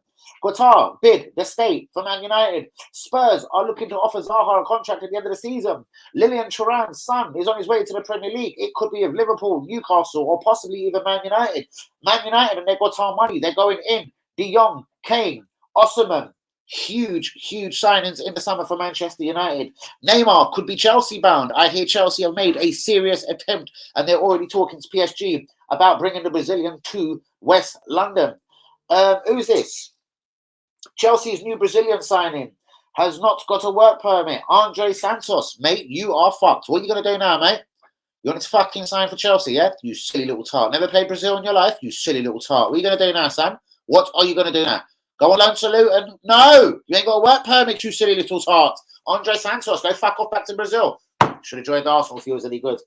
Speaker 1: Qatar bid the state for Man United. Spurs are looking to offer Zaha a contract at the end of the season. Lilian Thuram's son is on his way to the Premier League. It could be of Liverpool, Newcastle, or possibly even Man United. Man United and their Qatar money, they're going in. De Jong, Kane, Osimhen. Huge signings in the summer for Manchester United. Neymar could be Chelsea bound. I hear Chelsea have made a serious attempt and they're already talking to PSG about bringing the Brazilian to West London. Who's this? Chelsea's new Brazilian signing has not got a work permit. Andre Santos, mate, you are fucked. What are you going to do now, mate? You want to fucking sign for Chelsea, yeah? You silly little tart. Never played Brazil in your life? You silly little tart. What are you going to do now, Sam? What are you going to do now? Go on loan to Luton? No! You ain't got a work permit, you silly little tart. Andre Santos, go fuck off back to Brazil. Should have joined Arsenal if he was any good.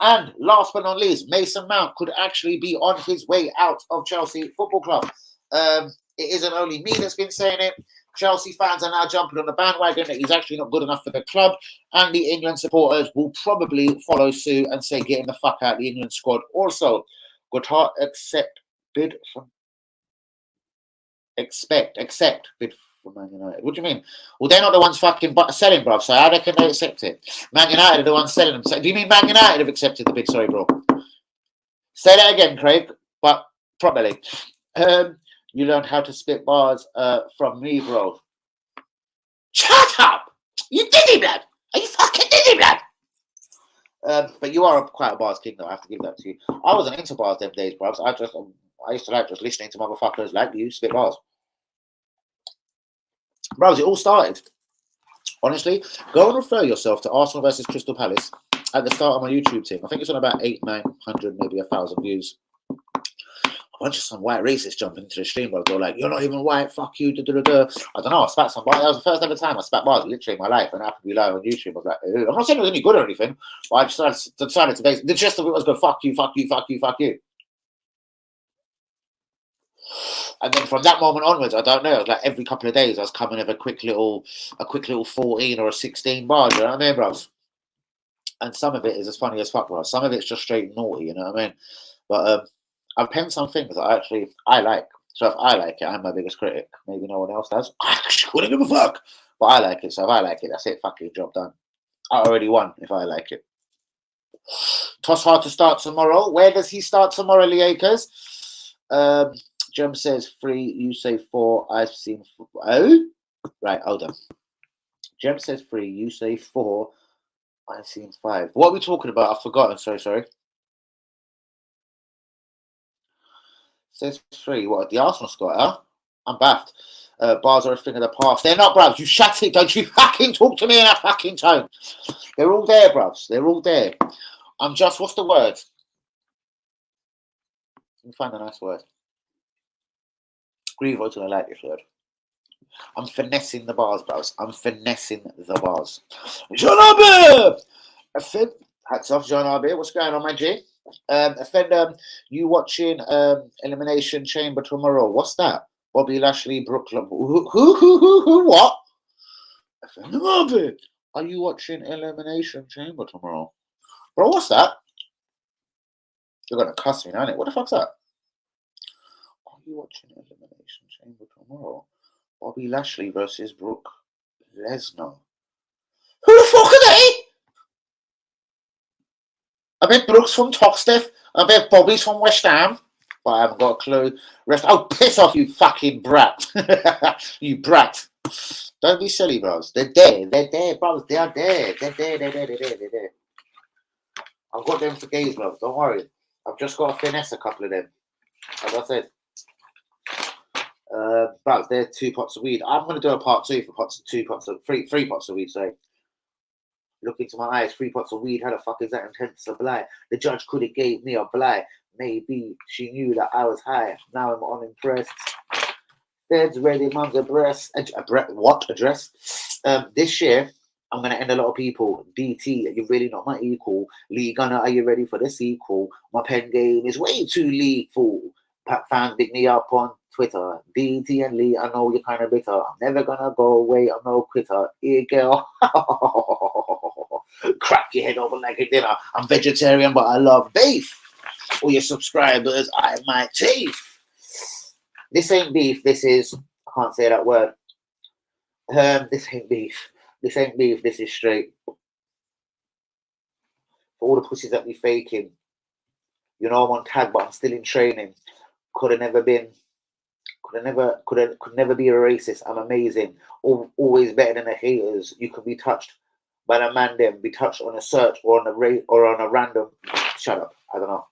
Speaker 1: And last but not least, Mason Mount could actually be on his way out of Chelsea Football Club. It isn't only me that's been saying it. Chelsea fans are now jumping on the bandwagon that he's actually not good enough for the club, and the England supporters will probably follow suit and say get him the fuck out of the England squad. Also, Goodhart accept bid from bid from Man United. What do you mean? Well, they're not the ones fucking selling, bro. So how can they accept it? Man United are the ones selling them. So, do you mean Man United have accepted the bid? Sorry, bro. Say that again, Craig, but properly. You learned how to spit bars from me, bro. Shut up! You diddy blood! Are you fucking diddy blood? But you are quite a bars king, though. I have to give that to you. I wasn't into bars them days, bro. I used to like just listening to motherfuckers like you spit bars. Bros, it all started. Honestly, go and refer yourself to Arsenal versus Crystal Palace at the start of my YouTube team. I think it's on about 800, 900, maybe 1,000 views. A bunch of some white racists jumping into the stream, bro. They're like, you're not even white, fuck you, I don't know, I spat some bars. That was the first ever time I spat bars, literally in my life, and I happened to be live on YouTube. I was like, ew. I'm not saying it was any good or anything, but I just decided to basically, the gist of it was go, fuck you, fuck you, fuck you, fuck you. And then from that moment onwards, I don't know, it was like every couple of days I was coming with a quick little 14 or a 16 bars, you know what I mean, bros? And some of it is as funny as fuck, bro. Some of it's just straight naughty, you know what I mean? But I've penned some things that I like. So if I like it, I'm my biggest critic. Maybe no one else does. I wouldn't give a fuck. But I like it. So if I like it, that's it. Fucking job done. I already won if I like it. Trossard to start tomorrow. Where does he start tomorrow, Liakers? Jem says 3, you say 4. I've seen 4. Oh? Right, hold on. Jem says 3, you say 4. I've seen 5. What are we talking about? I've forgotten. Sorry. Says 3. What? The Arsenal squad, huh? I'm baffed. Bars are a thing of the past. They're not, bruvs. You shut it. Don't you fucking talk to me in that fucking tone. They're all there, bruvs. They're all there. I'm just, what's the word? Let me find a nice word. Agree with I like this word. I'm finessing the bars, bruvs. I'm finessing the bars. Jean Albert! Hats off, Jean Albert. What's going on, my G? Offender, you watching Elimination Chamber tomorrow? What's that? Bobby Lashley, Brooklyn. Who? What? Offender, are you watching Elimination Chamber tomorrow? Bro, what's that? You're gonna cuss me, aren't it? What the fuck's that? Are you watching Elimination Chamber tomorrow? Bobby Lashley versus Brook Lesnar. Who the fuck are they? I bet Brooks from Toxteth. I bet Bobby's from West Ham. But I haven't got a clue. Oh, piss off, you fucking brat. You brat. Don't be silly, bros. They're there, bros. They are there. They're there. I've got them for gays, bros. Don't worry. I've just got to finesse a couple of them. As I said. Bros, they're 2 pots of weed. I'm going to do a part 2 for three pots of weed, sorry. Look into my eyes, 3 pots of weed. How the fuck is that intent to supply? The judge could have gave me a blight. Maybe she knew that I was high. Now I'm unimpressed. Bed's ready, mum's abreast. What? Address? This year, I'm going to end a lot of people. DT, you're really not my equal. Lee Gunner, are you ready for the sequel? My pen game is way too lethal. Fans pick me up on Twitter. DT and Lee, I know you're kind of bitter. I'm never going to go away. I'm no quitter. Here, girl. Crack your head over like a dinner. I'm vegetarian, but I love beef. All your subscribers, I have my teeth. This ain't beef. This is, I can't say that word. This ain't beef. This ain't beef. This is straight. For all the pussies that be faking, you know I'm on tag, but I'm still in training. Could never be a racist. I'm amazing. Always better than the haters. You can be touched by the man them, be touched on a search or on a random. Shut up. I don't know.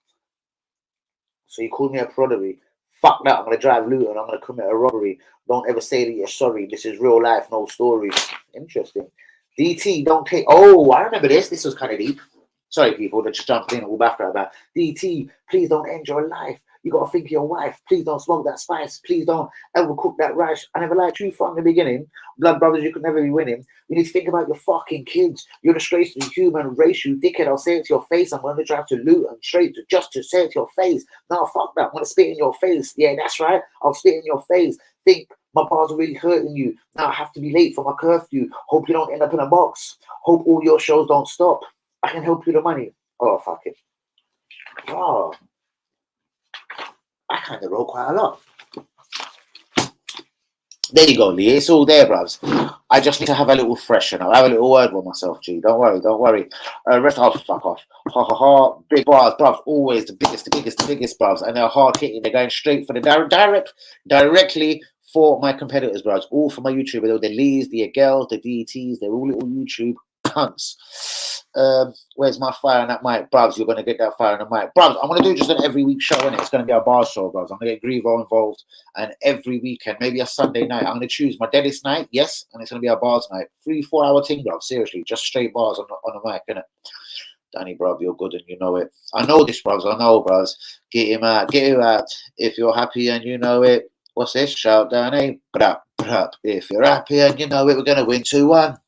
Speaker 1: So you call me a prodigy. Fuck that. I'm gonna drive Luton. I'm gonna commit a robbery. Don't ever say that you're sorry. This is real life, no story. Interesting. DT, don't take. Oh, I remember this. This was kind of deep. Sorry, people that just jumped in all after about DT. Please don't end your life. You gotta think of your wife. Please don't smoke that spice. Please don't ever cook that rice. I never liked you from the beginning. Blood brothers, you could never be winning. You need to think about your fucking kids. You're a disgrace to the human race, you dickhead. I'll say it to your face. I'm gonna drive to Luton straight just to say it to your face. No, fuck that. I'm gonna spit in your face. Yeah, that's right. I'll spit in your face. Think My bars are really hurting you. Now I have to be late for my curfew. Hope you don't end up in a box. Hope all your shows don't stop. I can help you the money. Oh, fuck it. Oh, I kind of wrote quite a lot. There you go, Lee. It's all there, bruvs. I just need to have a little freshen. I'll have a little word with myself, G. Don't worry, don't worry. Rest off, fuck off. Ha ha ha. Big bars, bruvs. Always the biggest, bruvs. And they're hard hitting. They're going straight for the directly for my competitors, bruvs. All for my YouTube. The Lees, the Agels, the DTs. They're all little YouTube cunts. Where's my fire on that mic? Bruvs, you're going to get that fire on the mic. Bruvs, I'm going to do just an every week show, and it's going to be a bar show, bruvs. I'm going to get Grievo involved, and every weekend, maybe a Sunday night, I'm going to choose my deadest night, yes, and it's going to be a bars night. 3-4 hour thing, bruvs, seriously, just straight bars on the mic, innit? Danny, bruv, you're good and you know it. I know this, bruvs, I know, bruvs. Get him out. If you're happy and you know it. What's this? Shout, Danny. Brup. If you're happy and you know it, we're going to win 2-1.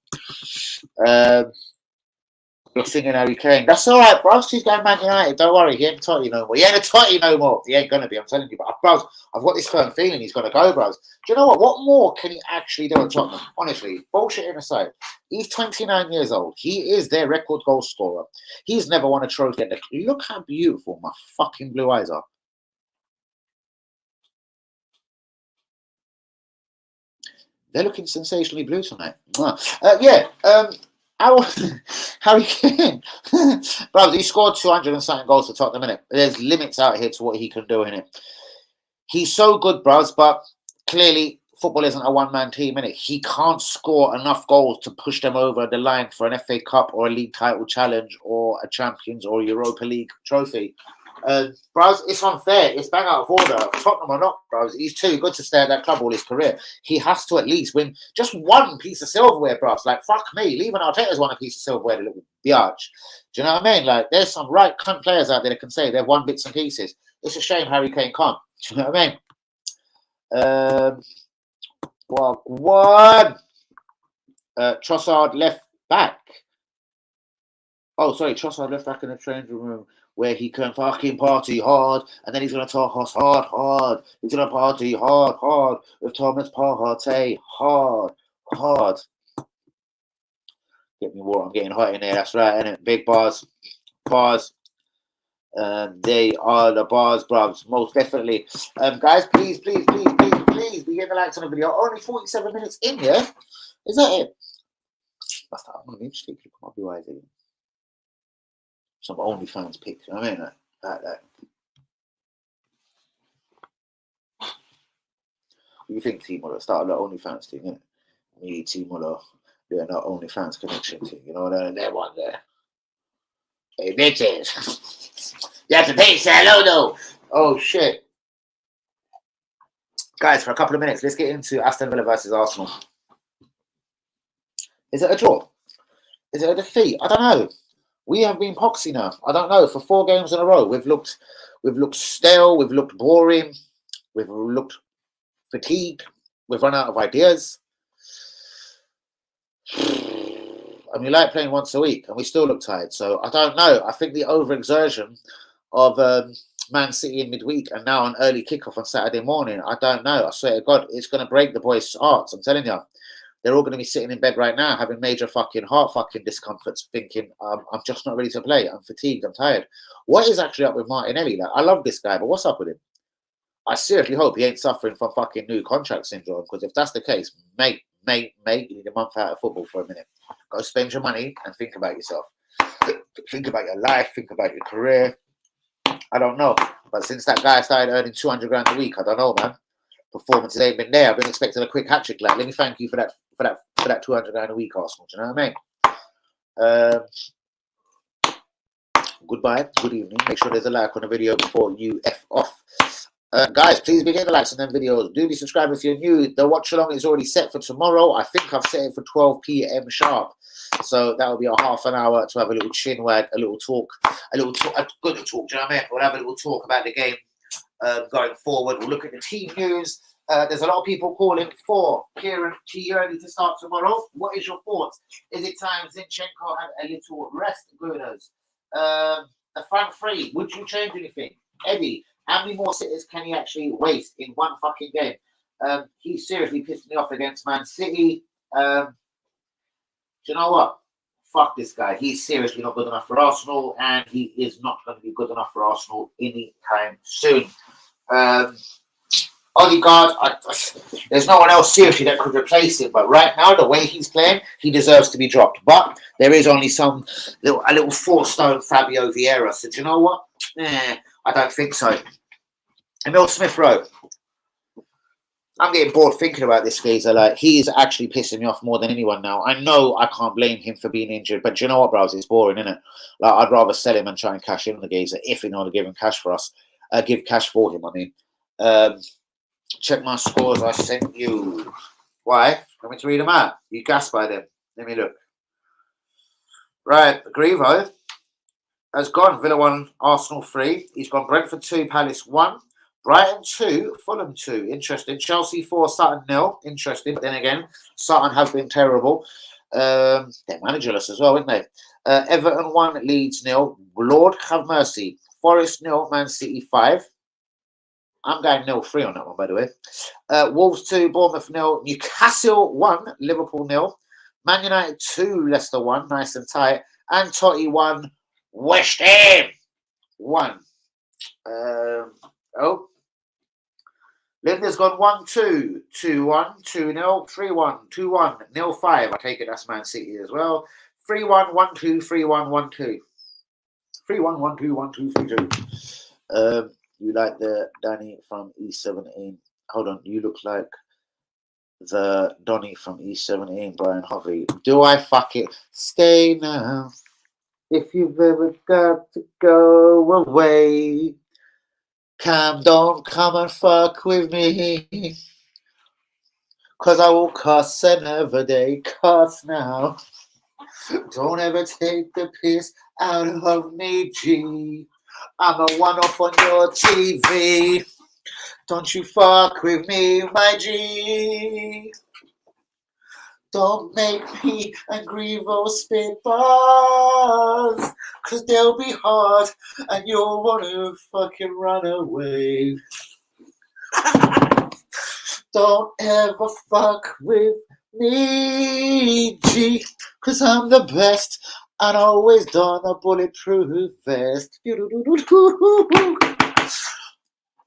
Speaker 1: You're singing Harry Kane. That's all right, bros. He's going Man United. Don't worry. He ain't totty no more. He ain't a totty no more. He ain't going to be. I'm telling you. But, bros, I've got this firm feeling he's going to go, bros. Do you know what? What more can he actually do at Tottenham? Honestly, bullshit aside. He's 29 years old. He is their record goal scorer. He's never won a trophy. Look how beautiful my fucking blue eyes are. They're looking sensationally blue tonight. Harry Kane. Bro, he scored 200 and something goals for Tottenham, innit? There's limits out here to what he can do, innit? He's so good, bros, but clearly football isn't a one-man team, innit? He can't score enough goals to push them over the line for an FA Cup or a league title challenge or a Champions or Europa League trophy. Bros, it's unfair. It's bang out of order. Tottenham or not, bros, he's too good to stay at that club all his career. He has to at least win just one piece of silverware, bros. Like, fuck me. Leaving Arteta's won a piece of silverware, the little biatch. Do you know what I mean? Like, there's some right cunt players out there that can say they've won bits and pieces. It's a shame Harry Kane can't. Do you know what I mean? Trossard left back. Oh, sorry, Trossard left back in the changing room where he can fucking party hard, and then he's going to talk us hard. He's going to party hard with Thomas Partey. Hard. Get me water, I'm getting hot in there, that's right, innit? Big bars. They are the bars, bruvs, most definitely. Guys, please, be getting the likes on the video. Only 47 minutes in, yeah? Is that it? I'm going to be interested. I'll be right there. Some OnlyFans pics, you know what I mean? Like that. What do you think, Team Muller? Start a little OnlyFans thing, innit? Me, Team Muller, doing that OnlyFans connection thing, you know what I mean? That one there. Hey, bitches. You have to pay, say hello, though. Oh, shit. Guys, for a couple of minutes, let's get into Aston Villa versus Arsenal. Is it a draw? Is it a defeat? I don't know. We have been poxy now. I don't know. For 4 games in a row, we've looked stale. We've looked boring. We've looked fatigued. We've run out of ideas. And we like playing once a week, and we still look tired. So I don't know. I think the overexertion of Man City in midweek and now an early kickoff on Saturday morning, I don't know. I swear to God, it's going to break the boys' hearts. I'm telling you. They're all going to be sitting in bed right now having major fucking heart fucking discomforts, thinking, I'm just not ready to play. I'm fatigued. I'm tired. What is actually up with Martinelli? Like, I love this guy, but what's up with him? I seriously hope he ain't suffering from fucking new contract syndrome, because if that's the case, mate, you need a month out of football for a minute. Go spend your money and think about yourself. Think about your life. Think about your career. I don't know. But since that guy started earning 200 grand a week, I don't know, man. Performances ain't been there. I've been expecting a quick hat trick. Like, let me thank you for that 200 grand a week, Arsenal. Do you know what I mean? Goodbye. Good evening. Make sure there's a like on the video before you F off. Guys, please begin the likes on them videos. Do be subscribed if you're new. The watch along is already set for tomorrow. I think I've set it for 12 p.m. sharp. So that will be a half an hour to have a little chin wag, a good talk. Do you know what I mean? We'll have a little talk about the game going forward. We'll look at the team news. There's a lot of people calling for Kieran Tierney to start tomorrow. What is your thoughts? Is it time Zinchenko had a little rest, Gooners? The front three, would you change anything? Eddie, how many more sitters can he actually waste in one fucking game? He seriously pissed me off against Man City. Do you know what? Fuck this guy. He's seriously not good enough for Arsenal, and he is not going to be good enough for Arsenal anytime soon. Odegaard, there's no one else seriously that could replace him. But right now, the way he's playing, he deserves to be dropped. But there is only a little 4-stone Fabio Vieira. So do you know what? I don't think so. Emil Smith Rowe. I'm getting bored thinking about this geezer. Like, he is actually pissing me off more than anyone now. I know I can't blame him for being injured, but do you know what, bros? It's boring, isn't it? Like, I'd rather sell him and try and cash in on the geezer if we know to give him cash for us. Give cash for him, I mean. Check my scores I sent you. Why? Want me to read them out? You gasped by them. Let me look. Right, Grievo has gone Villa 1, Arsenal 3. He's gone Brentford 2, Palace 1. Brighton 2, Fulham 2. Interesting. Chelsea 4, Sutton 0. Interesting. But then again, Sutton have been terrible. They're managerless as well, aren't they? Everton 1, Leeds 0. Lord have mercy. Forest 0, Man City 5. I'm going 0-3 on that one, by the way. Wolves 2, Bournemouth 0. Newcastle 1, Liverpool 0. Man United 2, Leicester 1. Nice and tight. And Totty 1, West Ham 1. Linda's gone 1-2, 2-1, 2-0, 3-1, 2-1, 0-5. I take it that's Man City as well. 3-1, 1-2, 3-1, 1-2. 3-1, 1-2, 1-2, 3-2. You like the Danny from E17. Hold on, you look like the Donny from E17, Brian Hovey. Do I fuck it? Stay now. If you've ever got to go away. Don't come and fuck with me. Cause I will cuss another day. Cuss now. Don't ever take the piss out of me, G. I'm a one-off on your TV. Don't you fuck with me, my G. Don't make me and Grievo spit bars, cause they'll be hard and you'll want to fucking run away. Don't ever fuck with me, G, cause I'm the best and always done a bulletproof vest.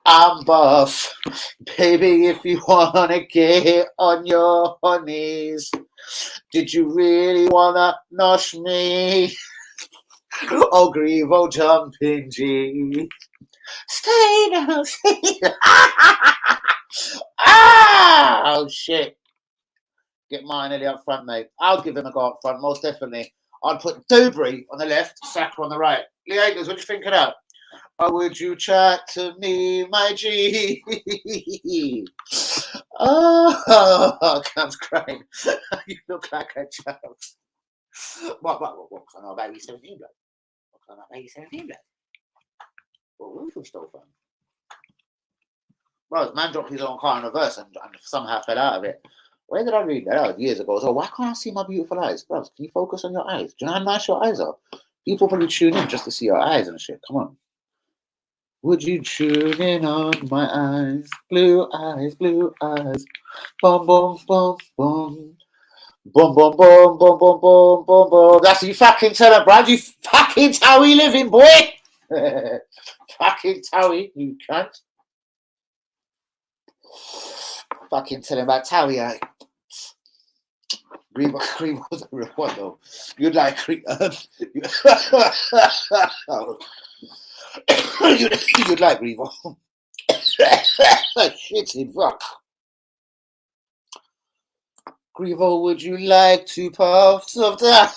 Speaker 1: I'm buff, baby, if you wanna get on your knees. Did you really wanna nosh me? Oh, Grievo jumping G. Stay now, stay now. Oh, shit. Get mine Ellie up front, mate. I'll give him a go up front, most definitely. I'd put Dubry on the left, Saka on the right. Lee Akers, what do you think of that? Or would you chat to me, my G? Oh, Cam's crying. You look like a child. What? I know about E17 blood. What I know about E17 blood? What roof was still from? Bro, man dropped his own car in reverse and somehow fell out of it. Where did I read that out years ago? So why can't I see my beautiful eyes? Bro, can you focus on your eyes? Do you know how nice your eyes are? People probably tune in just to see your eyes and shit. Come on. Would you tune in on my eyes? Blue eyes, blue eyes. Boom, boom, boom, boom. Boom, boom, boom, boom, boom, boom, boom, boom. That's what you fucking tell her, Brad. You fucking Towie living, boy. Fucking Towie, you cunt. Fucking tell him about Towie, eh? Green was a real one, though. You'd like you'd like Grievo. Shitty fuck. Grievo, would you like to puff some time?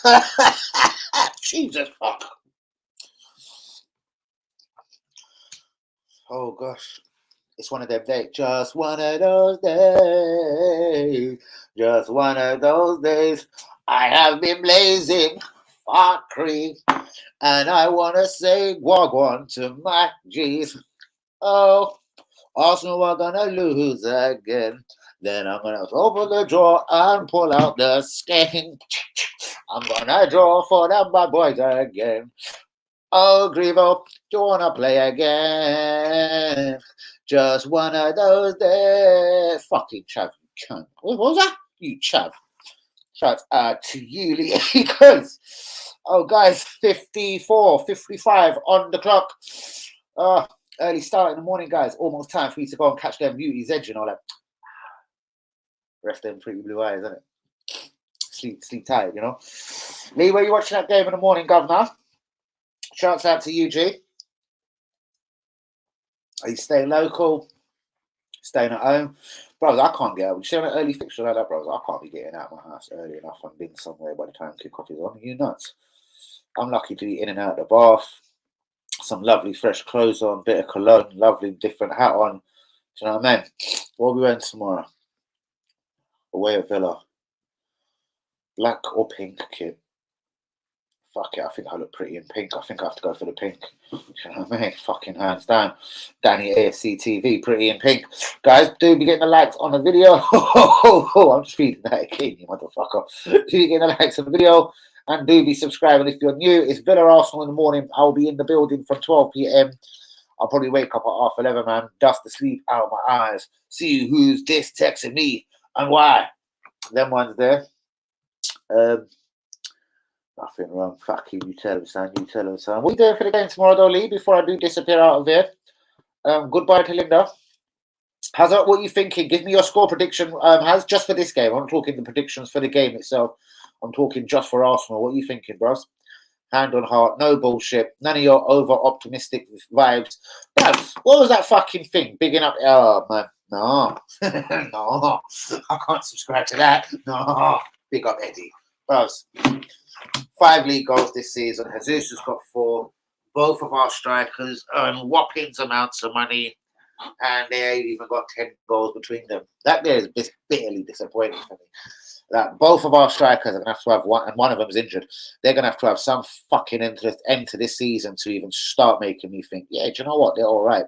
Speaker 1: Jesus fuck. Oh gosh. It's one of them days. Just one of those days. Just one of those days. I have been blazing fuckery. And I want to say wagwan to my G's. Oh, Arsenal are going to lose again. Then I'm going to open the drawer and pull out the skin. I'm going to draw for them bad boys again. Oh, Grievo, do you want to play again? Just one of those days. Fucking chav, you cunt. What was that? You chav. Shout out to you, Lakers. Oh, guys, 54, 55 on the clock. Early start in the morning, guys. Almost time for you to go and catch them beauty's edge and all that. Rest them pretty blue eyes, isn't it? Sleep tired, you know. Lee, were you watching that game in the morning, Governor? Shouts out to you, G. Are you staying local? Staying at home? Bros, I can't get out. You see an early fixture like that, bros? I can't be getting out of my house early enough and being somewhere by the time kickoff is on. Are you nuts? I'm lucky to be in and out of the bath. Some lovely fresh clothes on, bit of cologne, lovely different hat on. Do you know what I mean? What are we wearing tomorrow? Away at Villa. Black or pink kit? Fuck it, I think I look pretty in pink. I think I have to go for the pink. You know what I mean? Fucking hands down. Danny AFC TV, pretty in pink. Guys, do be getting the likes on the video. I'm just feeding that again, you motherfucker. Do be getting the likes on the video. And do be subscribing if you're new. It's Villa Arsenal in the morning. I'll be in the building from 12 p.m. I'll probably wake up at 11:30, man. Dust the sleep out of my eyes. See who's this texting me and why. Them ones there. Nothing wrong. Fuck you, tell him, son. You tell him, son. What are you doing for the game tomorrow, though, Lee? Before I do disappear out of here. Goodbye to Linda. How's that? What are you thinking? Give me your score prediction. Just for this game. I'm not talking the predictions for the game itself. I'm talking just for Arsenal. What are you thinking, bros? Hand on heart, no bullshit. None of your over-optimistic vibes. Bros, what was that fucking thing? Bigging up. Oh, man. No. No. I can't subscribe to that. No. Big up, Eddie. Bros. 5 league goals this season. Jesus has got 4. Both of our strikers earn whopping amounts of money. And they even got 10 goals between them. That there is bitterly disappointing for me. That both of our strikers are going to have to have one, and one of them is injured. They're going to have some fucking end to this season to even start making me think, yeah, do you know what? They're all right.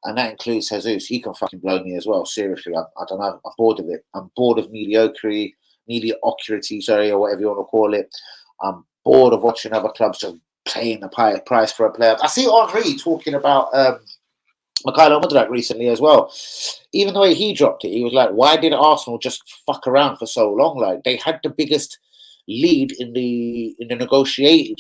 Speaker 1: And that includes Jesus. He can fucking blow me as well. Seriously, I don't know. I'm bored of it. I'm bored of mediocrity, or whatever you want to call it. I'm bored of watching other clubs just paying the price for a player. I see Henry talking about Mikhailo Mudryk recently as well. Even the way he dropped it, he was like, why did Arsenal just fuck around for so long? Like, they had the biggest lead in the negotiation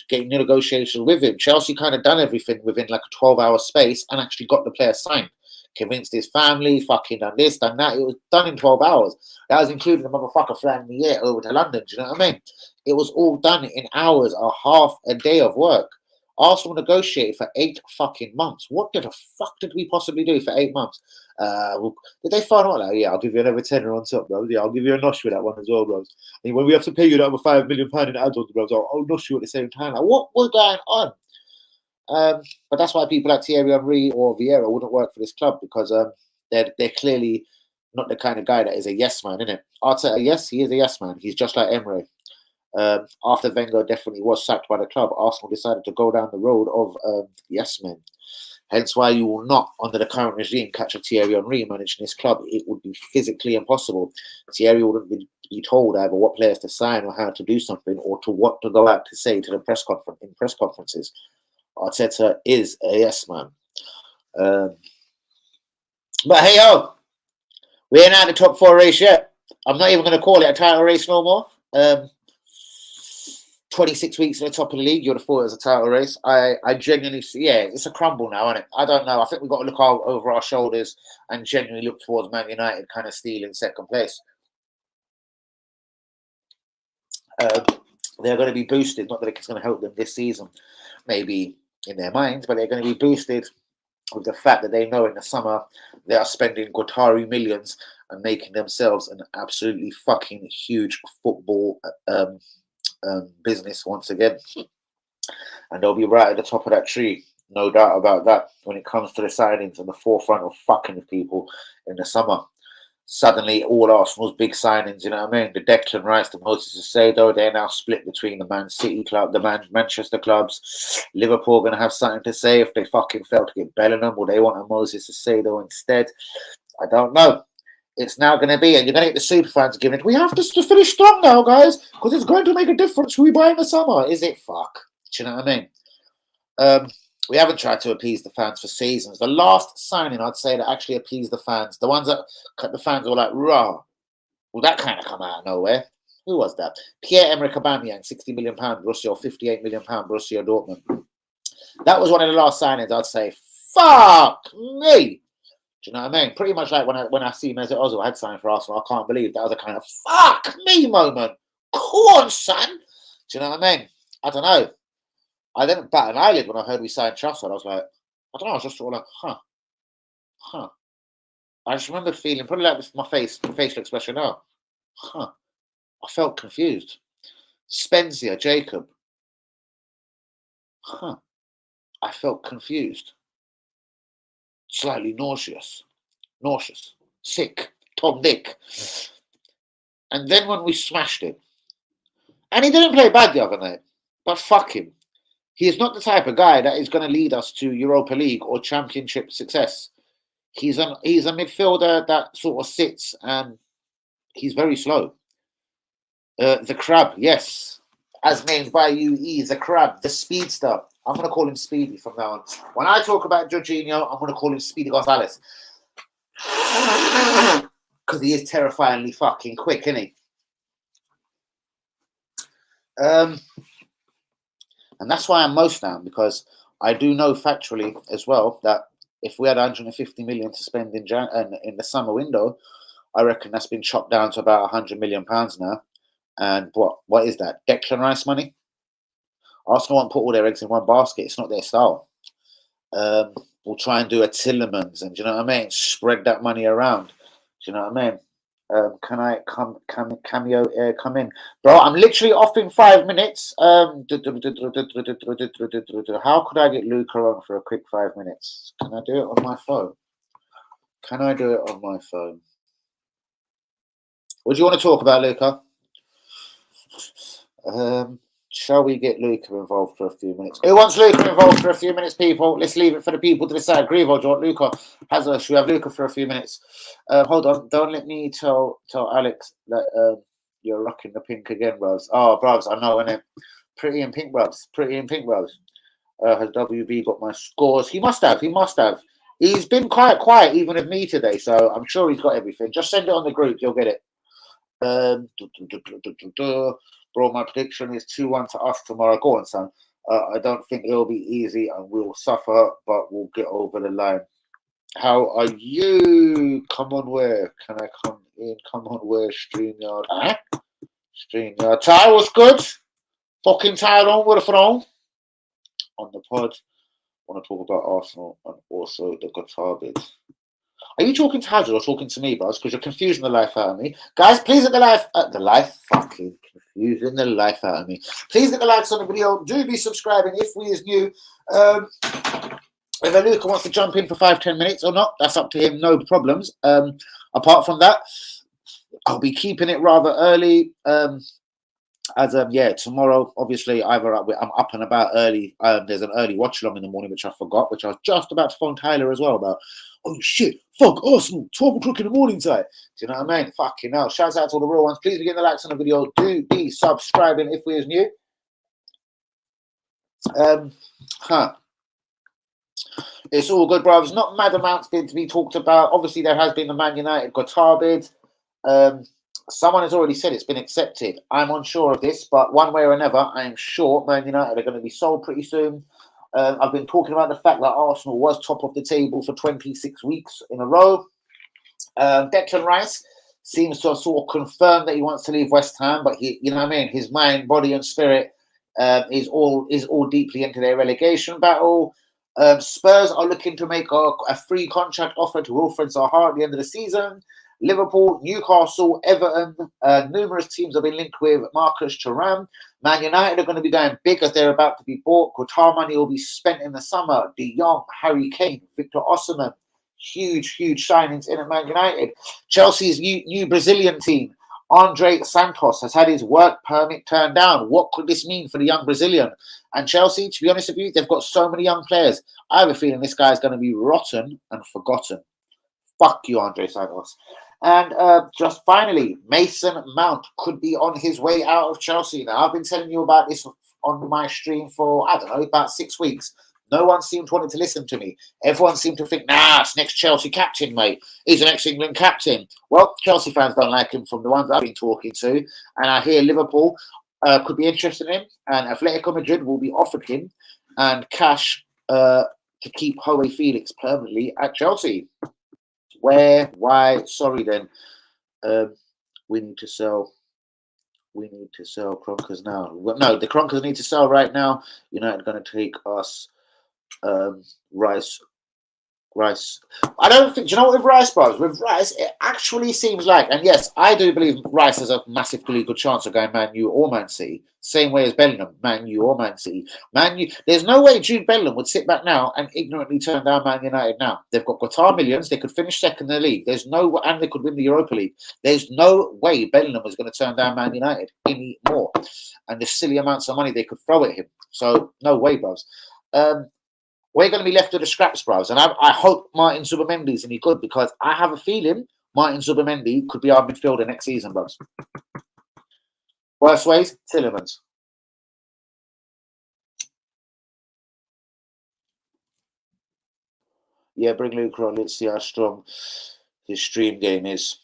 Speaker 1: with him. Chelsea kind of done everything within like a 12-hour space and actually got the player signed. Convinced his family, fucking done this, done that. It was done in 12 hours. That was including the motherfucker flying the air over to London. Do you know what I mean? It was all done in hours, a half a day of work. Arsenal negotiated for 8 fucking months. What the fuck did we possibly do for 8 months? Did they find out? Like, yeah, I'll give you another tenner on top, bro. Yeah, I'll give you a nosh with that one as well, bro. And when we have to pay you that over £5 million in add-ons, bro, I'll nosh you at the same time. Like, what was going on? But that's why people like Thierry Henry or Vieira wouldn't work for this club, because they're clearly not the kind of guy that is a yes man, isn't it? Arteta, yes, he is a yes man. He's just like Emre. After Wenger definitely was sacked by the club, Arsenal decided to go down the road of yes men. Hence why you will not, under the current regime, catch a Thierry Henry managing this club. It would be physically impossible. Thierry wouldn't be told either what players to sign or how to do something, or to what to go out to say to the press conferences. Arteta is a yes man. But hey, yo, we ain't out the top 4 race yet. I'm not even going to call it a title race no more. 26 weeks at the top of the league, you'd have thought it was a title race. I genuinely see, yeah, it's a crumble now, isn't it? I don't know. I think we've got to look over our shoulders and genuinely look towards Man United kind of stealing second place. They're going to be boosted. Not that it's going to help them this season, maybe in their minds, but they're going to be boosted with the fact that they know in the summer they are spending Qatari millions and making themselves an absolutely fucking huge football business once again, and they'll be right at the top of that tree, no doubt about that, when it comes to the signings and the forefront of fucking people in the summer. Suddenly, all Arsenal's big signings, you know what I mean? The Declan Rice, the Moses Caicedo, they're now split between the Man City club, the Manchester clubs. Liverpool going to have something to say if they fucking fail to get Bellingham, or they want a Moses Caicedo instead. I don't know. It's now going to be, and you're going to get the super fans giving it, we have to finish strong now, guys, because it's going to make a difference who we buy in the summer. Is it? Fuck. Do you know what I mean? We haven't tried to appease the fans for seasons. The last signing, I'd say, that actually appeased the fans, the ones that the fans were like, raw. Well, that kind of come out of nowhere. Who was that? Pierre-Emerick Aubameyang, £60 million, Borussia, or £58 million, Borussia Dortmund. That was one of the last signings, I'd say, fuck me. Do you know what I mean? Pretty much like when I see Mesut Ozil had signed for Arsenal, I can't believe that was a kind of fuck me moment. Come on, son. Do you know what I mean? I don't know. I didn't bat an eyelid when I heard we signed Trossard. I was like, I don't know. I was just sort of like, huh. I just remember feeling, probably like my facial expression now. I felt confused. Spenzia, Jacob. I felt confused. Slightly nauseous, sick, Tom Dick. And then when we smashed him, and he didn't play bad the other night, but fuck him. He is not the type of guy that is going to lead us to Europa League or Championship success. He's a midfielder that sort of sits and he's very slow. The crab, yes. As named by you, the crab, the speedster. I'm going to call him Speedy from now on. When I talk about Jorginho, I'm going to call him Speedy Gonzalez. Because he is terrifyingly fucking quick, isn't he? And that's why I'm most down, because I do know factually as well that if we had 150 million to spend in the summer window, I reckon that's been chopped down to about 100 million pounds now. And what is that? Declan Rice money? Arsenal won't put all their eggs in one basket. It's not their style. We'll try and do a Tillemans, and do you know what I mean? Spread that money around. Do you know what I mean? Can I cameo come in, bro? I'm literally off in 5 minutes. How could I get Luca on for a quick 5 minutes? Can I do it on my phone? What do you want to talk about, Luca? Shall we get Luca involved for a few minutes? Who wants Luca involved for a few minutes, people? Let's leave it for the people to decide. Grievo, do you want Luca? Should we have Luca for a few minutes? Hold on. Don't let me tell Alex that you're rocking the pink again, bros. Oh, bros, I know, innit? Pretty in pink, bros. Has WB got my scores? He must have. He's been quite quiet, even with me today, so I'm sure he's got everything. Just send it on the group. You'll get it. Bro, my prediction is 2-1 to us tomorrow. Go on, son. I don't think it'll be easy and we'll suffer, but we'll get over the line. How are you? Come on, where? Can I come in? Come on, where? StreamYard. StreamYard. Ty, what's good? Fucking tired on with a throne. On the pod, I want to talk about Arsenal and also the guitar bids. Are you talking to Hazard or talking to me, bros? Because you're confusing the life out of me. Guys, please hit fucking confusing the life out of me. Please hit the likes on the video. Do be subscribing if we is new. If Luca wants to jump in for 5-10 minutes or not, that's up to him. No problems. Apart from that, I'll be keeping it rather early. Tomorrow, obviously, I'm up and about early. There's an early watch along in the morning, which I forgot, which I was just about to phone Tyler as well about. Oh shit, fuck Arsenal, 12 o'clock in the morning today. Do you know what I mean? Fucking hell. Shouts out to all the real ones. Please be getting the likes on the video. Do be subscribing if we is new. It's all good, bro. There's not mad amounts been to be talked about. Obviously, there has been the Man United guitar bid. Someone has already said it's been accepted. I'm unsure of this, but one way or another, I am sure Man United are going to be sold pretty soon. I've been talking about the fact that Arsenal was top of the table for 26 weeks in a row. Declan Rice seems to have sort of confirmed that he wants to leave West Ham, but he, you know what I mean, his mind, body, and spirit is all deeply into their relegation battle. Spurs are looking to make a free contract offer to Wilfried Zaha at the end of the season. Liverpool, Newcastle, Everton, numerous teams have been linked with Marcus Thuram. Man United are going to be going big as they're about to be bought. Qatar money will be spent in the summer. De Jong, Harry Kane, Victor Osimhen, huge signings in at Man United. Chelsea's new Brazilian team, Andre Santos, has had his work permit turned down. What could this mean for the young Brazilian? And Chelsea, to be honest with you, they've got so many young players. I have a feeling this guy's going to be rotten and forgotten. Fuck you, Andre Santos. And just finally, Mason Mount could be on his way out of Chelsea. Now, I've been telling you about this on my stream for, I don't know, about 6 weeks. No one seemed wanting to listen to me. Everyone seemed to think, nah, it's next Chelsea captain, mate. He's an ex-England captain. Well, Chelsea fans don't like him from the ones I've been talking to. And I hear Liverpool could be interested in him. And Atletico Madrid will be offered him and cash to keep Joe Felix permanently at Chelsea. Where? Why? Sorry then. We need to sell. We need to sell Kroenkes now. Well, no, the Kroenkes need to sell right now. United are going to take us Rice. I don't think. Do you know what with Rice, bros? With Rice, it actually seems like, and yes, I do believe Rice has a massively good chance of going Man U or Man City. Same way as Bellingham, Man U or Man City. Man U. There's no way Jude Bellingham would sit back now and ignorantly turn down Man United now. They've got Qatar millions. They could finish second in the league. There's no, and they could win the Europa League. There's no way Bellingham is going to turn down Man United anymore. And the silly amounts of money they could throw at him. So no way, bros. We're going to be left with the scraps, bros. And I hope Martin Zubimendi is any good because I have a feeling Martin Zubimendi could be our midfielder next season, bros. Worst ways, Tielemans. Yeah, bring Luke on. Let's see how strong his stream game is.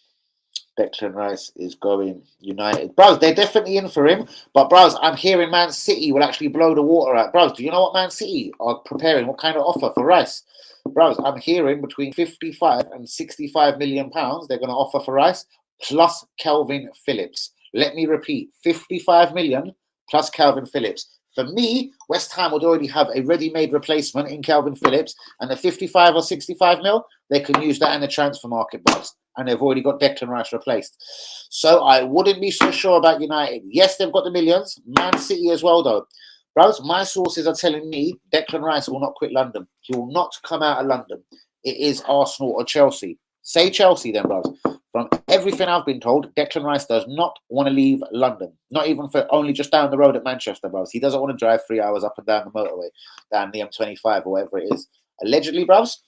Speaker 1: Declan Rice is going United. Bros, they're definitely in for him. But, bros, I'm hearing Man City will actually blow the water out. Bros, do you know what Man City are preparing? What kind of offer for Rice? Bros, I'm hearing between 55 and 65 million pounds they're going to offer for Rice, plus Calvin Phillips. Let me repeat, 55 million plus Calvin Phillips. For me, West Ham would already have a ready-made replacement in Calvin Phillips, and the 55 or 65 mil, they can use that in the transfer market, bros. And they've already got Declan Rice replaced. So I wouldn't be so sure about United. Yes, they've got the millions. Man City as well, though. Bros, my sources are telling me Declan Rice will not quit London. He will not come out of London. It is Arsenal or Chelsea. Say Chelsea then, bros. From everything I've been told, Declan Rice does not want to leave London. Not even for only just down the road at Manchester, bros. He doesn't want to drive 3 hours up and down the motorway, down the M25 or whatever it is. Allegedly, bros,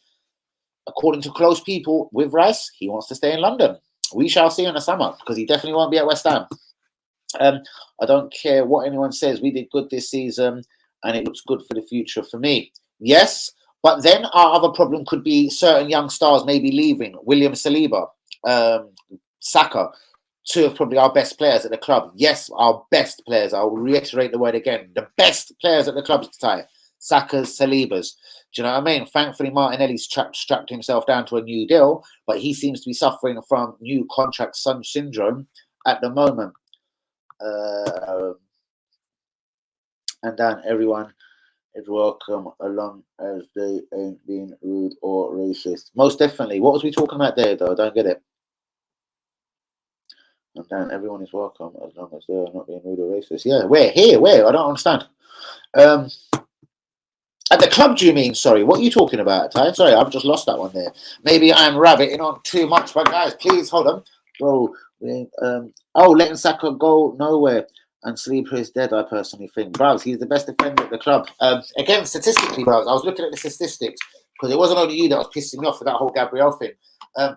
Speaker 1: according to close people with Rice, he wants to stay in London. We shall see in the summer because he definitely won't be at West Ham. I don't care what anyone says. We did good this season and it looks good for the future for me. Yes, but then our other problem could be certain young stars maybe leaving. William Saliba, Saka, two of probably our best players at the club. Yes, our best players. I'll reiterate the word again. The best players at the club tonight. Saka's, Saliba's. Do you know what I mean? Thankfully, Martinelli's strapped himself down to a new deal, but he seems to be suffering from new contract syndrome at the moment. And then everyone is welcome as long as they ain't being rude or racist. Most definitely. What was we talking about there, though? I don't get it. And then everyone is welcome as long as they're not being rude or racist. Yeah, where? Here? Where? I don't understand. At the club, do you mean? Sorry, what are you talking about, Ty? Sorry, I've just lost that one there. Maybe I'm rabbiting on too much, but guys, please hold on. Bro, letting Saka go nowhere and Sleeper is dead, I personally think. Bros, he's the best defender at the club. Again, statistically, bros, I was looking at the statistics because it wasn't only you that was pissing me off with that whole Gabriel thing.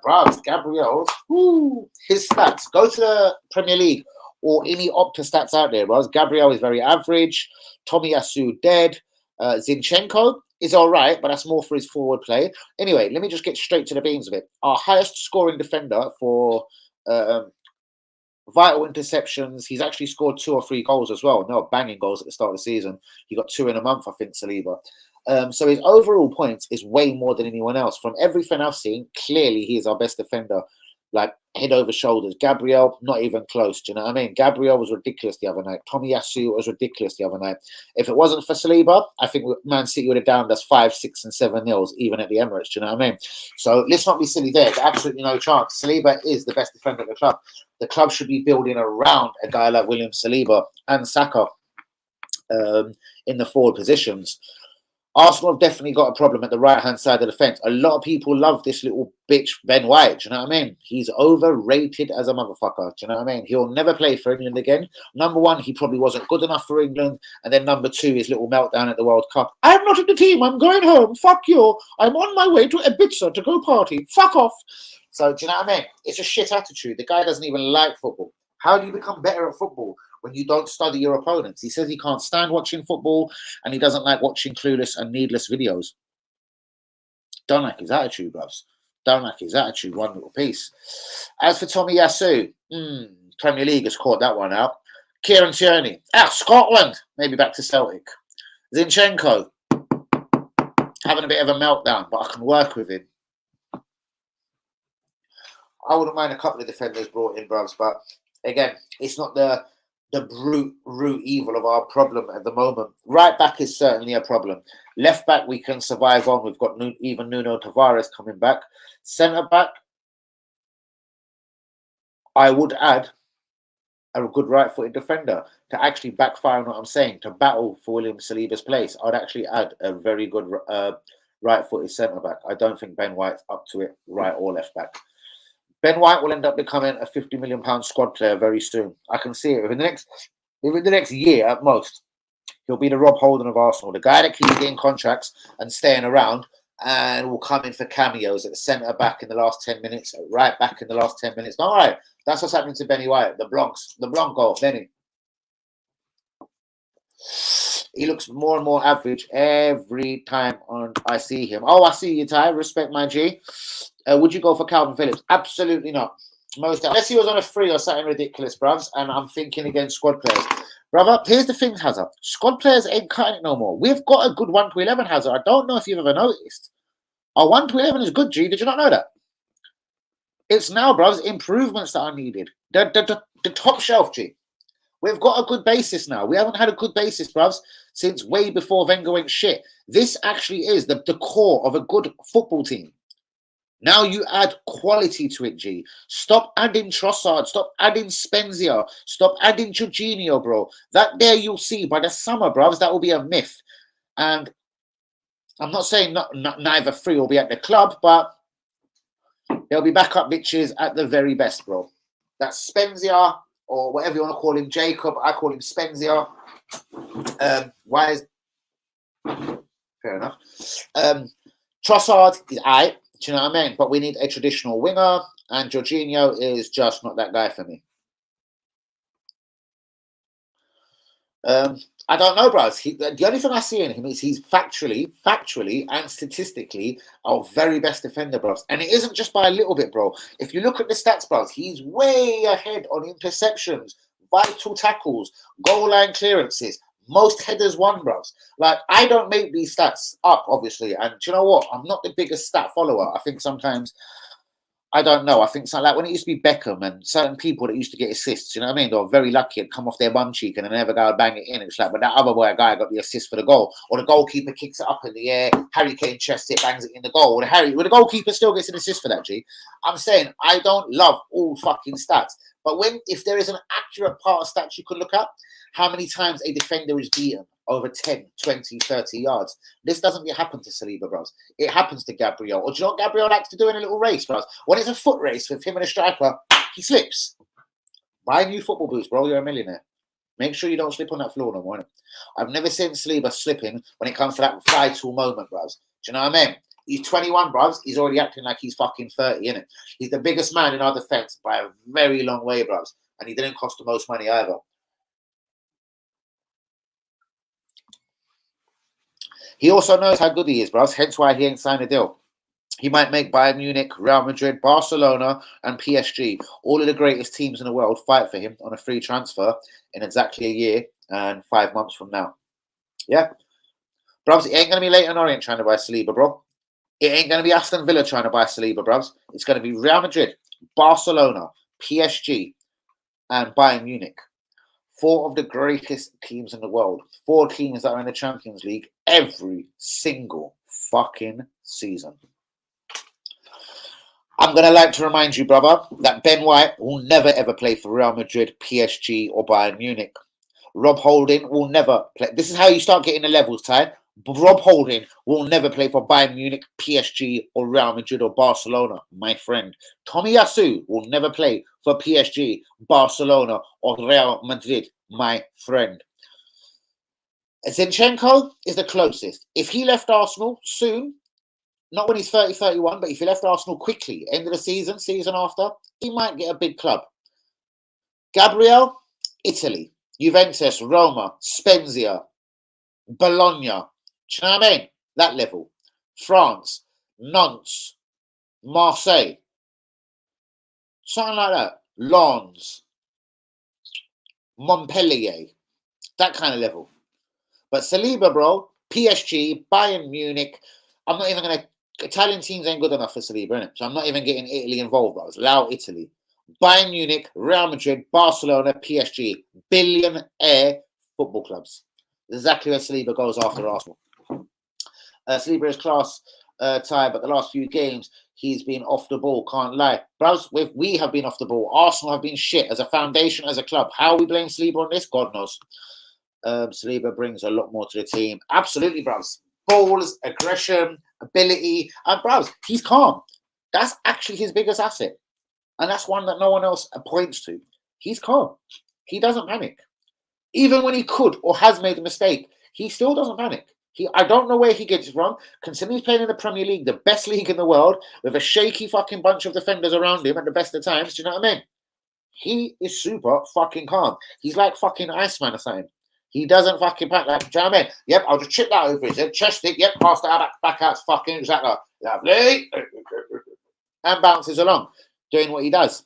Speaker 1: Bros, Gabriel, his stats. Go to the Premier League or any Opta stats out there, bros. Gabriel is very average. Tomiyasu dead. Zinchenko is all right, but that's more for his forward play. Anyway, let me just get straight to the beans of it. Our highest scoring defender for vital interceptions. He's actually scored 2 or 3 goals as well. No banging goals at the start of the season. He got 2 in a month, I think, Saliba. So his overall points is way more than anyone else. From everything I've seen, clearly he is our best defender. Like head over shoulders. Gabriel, not even close. Do you know what I mean? Gabriel was ridiculous the other night. Tomiyasu was ridiculous the other night. If it wasn't for Saliba, I think Man City would have downed us 5, 6, and 7 nils, even at the Emirates. Do you know what I mean? So let's not be silly there. There's absolutely no chance. Saliba is the best defender at the club. The club should be building around a guy like William Saliba and Saka in the forward positions. Arsenal have definitely got a problem at the right-hand side of the fence. A lot of people love this little bitch, Ben White. Do you know what I mean? He's overrated as a motherfucker. Do you know what I mean? He'll never play for England again. Number one, he probably wasn't good enough for England. And then number 2, his little meltdown at the World Cup. I'm not in the team. I'm going home. Fuck you. I'm on my way to Ibiza to go party. Fuck off. So, do you know what I mean? It's a shit attitude. The guy doesn't even like football. How do you become better at football when you don't study your opponents. He says he can't stand watching football and he doesn't like watching clueless and needless videos. Don't like his attitude, bros. Don't like his attitude, one little piece. As for Tomiyasu, Premier League has caught that one out. Kieran Tierney, Scotland, maybe back to Celtic. Zinchenko, having a bit of a meltdown, but I can work with him. I wouldn't mind a couple of defenders brought in, bros, but again, it's not the brute root evil of our problem at the moment. Right back is certainly a problem. Left back, we can survive on. We've got even Nuno Tavares coming back. Centre back, I would add a good right-footed defender to actually backfire on what I'm saying, to battle for William Saliba's place. I'd actually add a very good right-footed centre-back. I don't think Ben White's up to it, right or left back. Ben White will end up becoming a £50 million squad player very soon. I can see it. Within the next year at most, he'll be the Rob Holding of Arsenal, the guy that keeps getting contracts and staying around and will come in for cameos at the centre-back in the last 10 minutes, right back in the last 10 minutes. All right. That's what's happening to Benny White, the Blanco, Benny. He looks more and more average every time I see him. Oh, I see you, Ty. Respect my G. Would you go for Calvin Phillips? Absolutely not. Unless he was on a free or something ridiculous, bruvs, and I'm thinking again squad players. Brother, here's the thing, Hazard. Squad players ain't cutting it no more. We've got a good 1 to 11, Hazard. I don't know if you've ever noticed. Our 1 to 11 is good, G. Did you not know that? It's now, bruvs, improvements that are needed. The top shelf, G. We've got a good basis now. We haven't had a good basis, bruvs, since way before Wenger went shit. This actually is the core of a good football team. Now you add quality to it, G. Stop adding Trossard. Stop adding Spenzia. Stop adding Jorginho, bro. That there you'll see by the summer, bruvs, that will be a myth. And I'm not saying neither three will be at the club, but they'll be backup bitches at the very best, bro. That's Spenzia, or whatever you want to call him, Jacob. I call him Spenzia. Why is... Fair enough. Trossard is aight. Do you know what I mean? But we need a traditional winger, and Jorginho is just not that guy for me. I don't know, bros. The only thing I see in him is he's factually, and statistically our very best defender, bros. And it isn't just by a little bit, bro. If you look at the stats, bros, he's way ahead on interceptions, vital tackles, goal line clearances, most headers won, bros. Like, I don't make these stats up, obviously. And do you know what? I'm not the biggest stat follower. I think sometimes, I don't know. I think something like when it used to be Beckham and certain people that used to get assists, you know what I mean? They were very lucky and come off their bum cheek and they never go and bang it in. It's like, but that other guy got the assist for the goal. Or the goalkeeper kicks it up in the air, Harry Kane chests it, bangs it in the goal. Or the goalkeeper still gets an assist for that, G. I'm saying I don't love all fucking stats. But if there is an accurate part of stats you could look at, how many times a defender is beaten over 10, 20, 30 yards. This doesn't happen to Saliba, bros. It happens to Gabriel. Or do you know what Gabriel likes to do in a little race, bros? When it's a foot race with him and a striker, he slips. Buy new football boots, bro. You're a millionaire. Make sure you don't slip on that floor no more. I've never seen Saliba slipping when it comes to that vital moment, bros. Do you know what I mean? He's 21, bros. He's already acting like he's fucking 30, innit? He's the biggest man in our defence by a very long way, bros. And he didn't cost the most money either. He also knows how good he is, bros. Hence why he ain't signed a deal. He might make Bayern Munich, Real Madrid, Barcelona, and PSG, all of the greatest teams in the world, fight for him on a free transfer in exactly a year and 5 months from now. Yeah? Bros, it ain't going to be Leyton Orient trying to buy Saliba, bro. It ain't going to be Aston Villa trying to buy Saliba, bros. It's going to be Real Madrid, Barcelona, PSG, and Bayern Munich. 4 of the greatest teams in the world. 4 teams that are in the Champions League every single fucking season. I'm going to like to remind you, brother, that Ben White will never ever play for Real Madrid, PSG, or Bayern Munich. Rob Holding will never play. This is how you start getting the levels, Ty. Rob Holding will never play for Bayern Munich, PSG, or Real Madrid or Barcelona, my friend. Tomiyasu will never play for PSG, Barcelona, or Real Madrid, my friend. Zinchenko is the closest. If he left Arsenal soon, not when he's 30, 31, but if he left Arsenal quickly, end of the season, season after, he might get a big club. Gabriel, Italy. Juventus, Roma, Spezia, Bologna. Do you know what I mean? That level. France, Nantes, Marseille. Something like that. Lens, Montpellier. That kind of level. But Saliba, bro, PSG, Bayern Munich. I'm not even going to. Italian teams ain't good enough for Saliba, innit? So I'm not even getting Italy involved, bro. Allow Italy. Bayern Munich, Real Madrid, Barcelona, PSG. Billionaire football clubs. Exactly where Saliba goes after Arsenal. Saliba is class tie, but the last few games he's been off the ball. Can't lie, bros. We have been off the ball. Arsenal have been shit as a foundation, as a club. How we blame Saliba on this? God knows. Saliba brings a lot more to the team. Absolutely, bros. Balls, aggression, ability, and bros, he's calm. That's actually his biggest asset, and that's one that no one else points to. He's calm. He doesn't panic. Even when he could or has made a mistake, he still doesn't panic. I don't know where he gets it from. Considering he's playing in the Premier League, the best league in the world, with a shaky fucking bunch of defenders around him at the best of times. Do you know what I mean? He is super fucking calm. He's like fucking Iceman or something. He doesn't fucking panic. Like, do you know what I mean? Yep, I'll just chip that over his head, chest it, yep, pass that back out, fucking exactly. Lovely. And bounces along, doing what he does.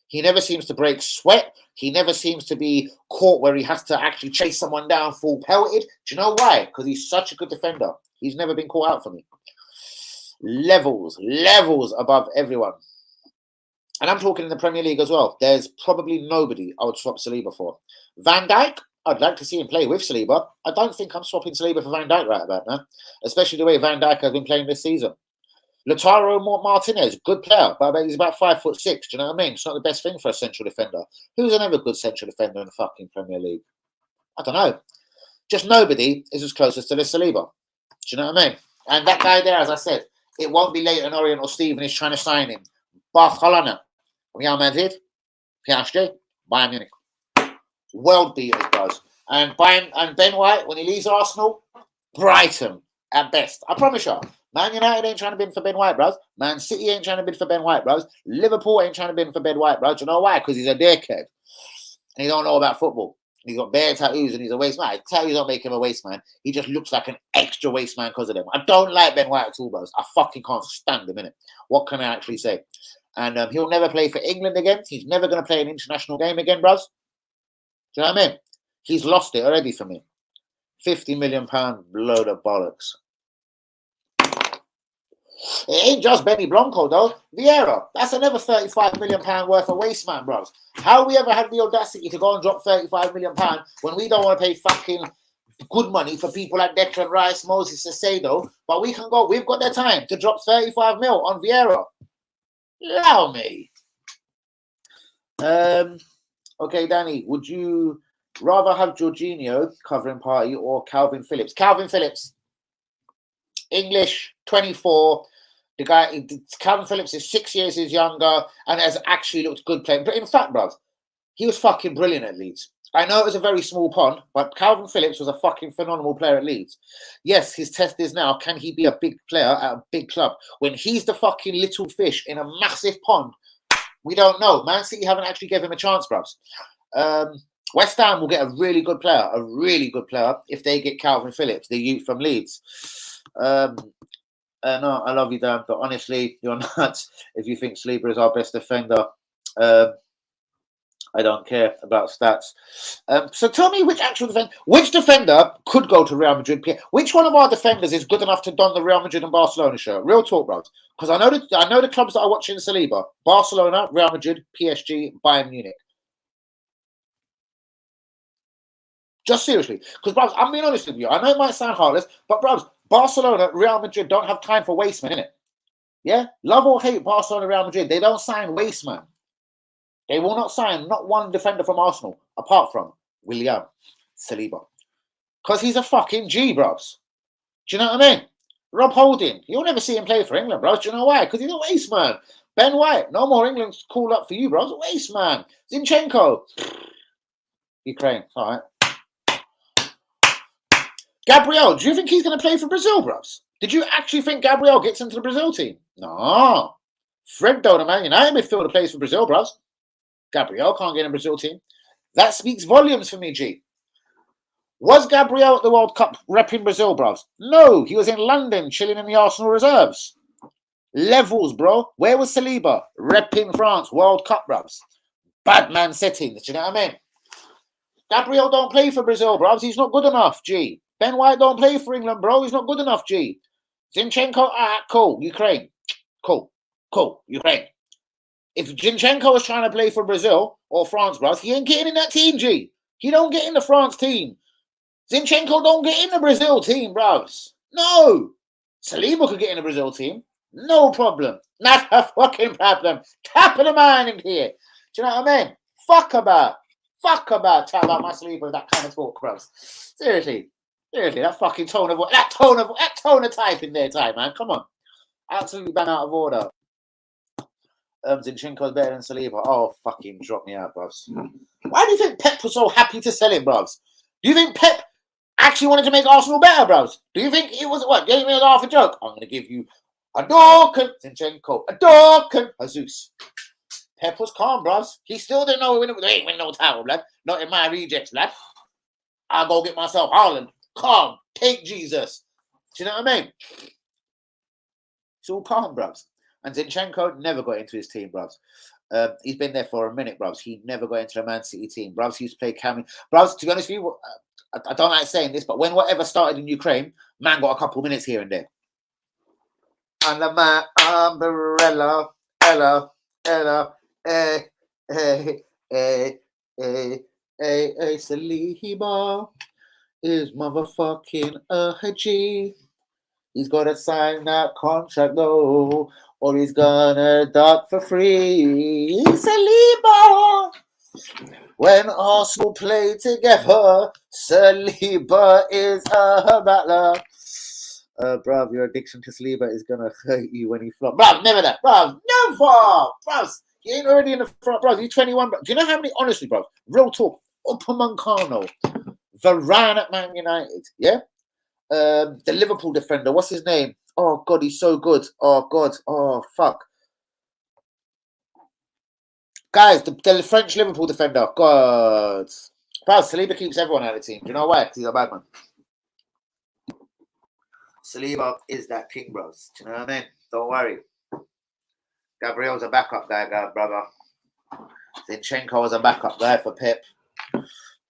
Speaker 1: He never seems to break sweat. He never seems to be caught where he has to actually chase someone down full pelted. Do you know why? Because he's such a good defender. He's never been caught out for me. Levels above everyone. And I'm talking in the Premier League as well. There's probably nobody I would swap Saliba for. Van Dijk, I'd like to see him play with Saliba. I don't think I'm swapping Saliba for Van Dijk right about now, especially the way Van Dijk has been playing this season. Lautaro Martinez, good player, but he's about 5'6". Do you know what I mean? It's not the best thing for a central defender. Who's another good central defender in the fucking Premier League? I don't know. Just nobody is as close as to this Saliba. Do you know what I mean? And that guy there, as I said, it won't be Leighton Orient or Steven is trying to sign him. Barcelona, Real Madrid, PSG, Bayern Munich. World beaters, guys. And Ben White, when he leaves Arsenal, Brighton at best. I promise you. Man United ain't trying to bid for Ben White, bros. Man City ain't trying to bid for Ben White, bros. Liverpool ain't trying to bid for Ben White, bros. You know why? Because he's a dickhead. And he don't know about football. He's got bare tattoos and he's a waste man. Tattoos don't make him a waste man. He just looks like an extra waste man because of them. I don't like Ben White at all, bros. I fucking can't stand him, innit? What can I actually say? And he'll never play for England again. He's never going to play an international game again, bros. Do you know what I mean? He's lost it already for me. £50 million load of bollocks. It ain't just Benny Blanco, though. Vieira, that's another £35 million worth of waste man, bros. How we ever had the audacity to go and drop £35 million when we don't want to pay fucking good money for people like Declan Rice, Moses Caicedo, but we can go, we've got the time to drop 35 mil on Vieira. Allow me. Okay, Danny, would you rather have Jorginho covering party or Calvin Phillips? Calvin Phillips, English, 24. The guy, Calvin Phillips, is 6 years younger and has actually looked good playing. But in fact, bruv, he was fucking brilliant at Leeds. I know it was a very small pond, but Calvin Phillips was a fucking phenomenal player at Leeds. Yes, his test is now, can he be a big player at a big club? When he's the fucking little fish in a massive pond, we don't know. Man City haven't actually given him a chance, bruvs. West Ham will get a really good player, if they get Calvin Phillips, the youth from Leeds. No, I love you, Dan, but honestly, you're nuts if you think Saliba is our best defender. I don't care about stats. So tell me which defender could go to Real Madrid? Which one of our defenders is good enough to don the Real Madrid and Barcelona shirt? Real talk, bros. Because I know the clubs that are watching Saliba: Barcelona, Real Madrid, PSG, Bayern Munich. Just seriously, because bros, I'm being honest with you. I know it might sound heartless, but bros, Barcelona, Real Madrid don't have time for waste man, innit? Yeah, love or hate Barcelona, Real Madrid, they don't sign waste man. They will not sign not one defender from Arsenal, apart from William Saliba. Because he's a fucking G, bros. Do you know what I mean? Rob Holding, you'll never see him play for England, bros. Do you know why? Because he's a waste man. Ben White, no more England's called up for you, bros. Waste man. Zinchenko. Ukraine, all right. Gabriel, do you think he's going to play for Brazil, bros? Did you actually think Gabriel gets into the Brazil team? No. Fred Doda, Man United midfielder plays for Brazil, bros. Gabriel can't get in the Brazil team. That speaks volumes for me, G. Was Gabriel at the World Cup repping Brazil, bros? No, he was in London chilling in the Arsenal reserves. Levels, bro. Where was Saliba? Repping France, World Cup, bros. Bad man settings, do you know what I mean? Gabriel don't play for Brazil, bros. He's not good enough, G. Ben White don't play for England, bro. He's not good enough, G. Zinchenko, cool. Ukraine. Cool. Ukraine. If Zinchenko was trying to play for Brazil or France, bros, he ain't getting in that team, G. He don't get in the France team. Zinchenko don't get in the Brazil team, bros. No. Saliba could get in the Brazil team. No problem. Not a fucking problem. Top of the mind in here. Do you know what I mean? Fuck about. Talk about my Saliba with that kind of talk, bros. Seriously, that fucking tone of type in there, time, man. Come on. Absolutely bang out of order. Zinchenko's better than Saliba. Oh, fucking drop me out, bros. Why do you think Pep was so happy to sell him, bros? Do you think Pep actually wanted to make Arsenal better, bros? Do you think it was what? Gave me half a joke. I'm going to give you a Dorkin, Zinchenko, a Dorkin, Jesus. Pep was calm, bros. He still didn't know we ain't win no title, blood. Not in my rejects, blood. I'll go get myself Haaland. Calm. Take Jesus. Do you know what I mean? It's all calm, bros. And Zinchenko never got into his team, bros. He's been there for a minute, bros. He never got into the Man City team. Bros, he used to play Cammy. Bros, to be honest with you, I don't like saying this, but when whatever started in Ukraine, man got a couple minutes here and there. Under my umbrella, Ella, Saliba is motherfucking a G. He's got to sign that contract though, or he's gonna duck for free. Saliba. When Arsenal play together, Saliba is a battler. Bruv, your addiction to Saliba is gonna hurt you when he flops. Bruv, never that. Bruv, never. Bruv, he ain't already in the front. Bruv, he's 21. Bruv. Do you know how many, honestly, bruv, real talk, Upamecano, Varane at Man United, yeah? The Liverpool defender, what's his name? Oh, God, he's so good. Oh, God. Oh, fuck. Guys, the French Liverpool defender, God. Bruv, Saliba keeps everyone out of the team. Do you know why? Because he's a bad man. Saliba is that king, bros. Do you know what I mean? Don't worry. Gabriel's a backup guy, brother. Zinchenko was a backup guy for Pep.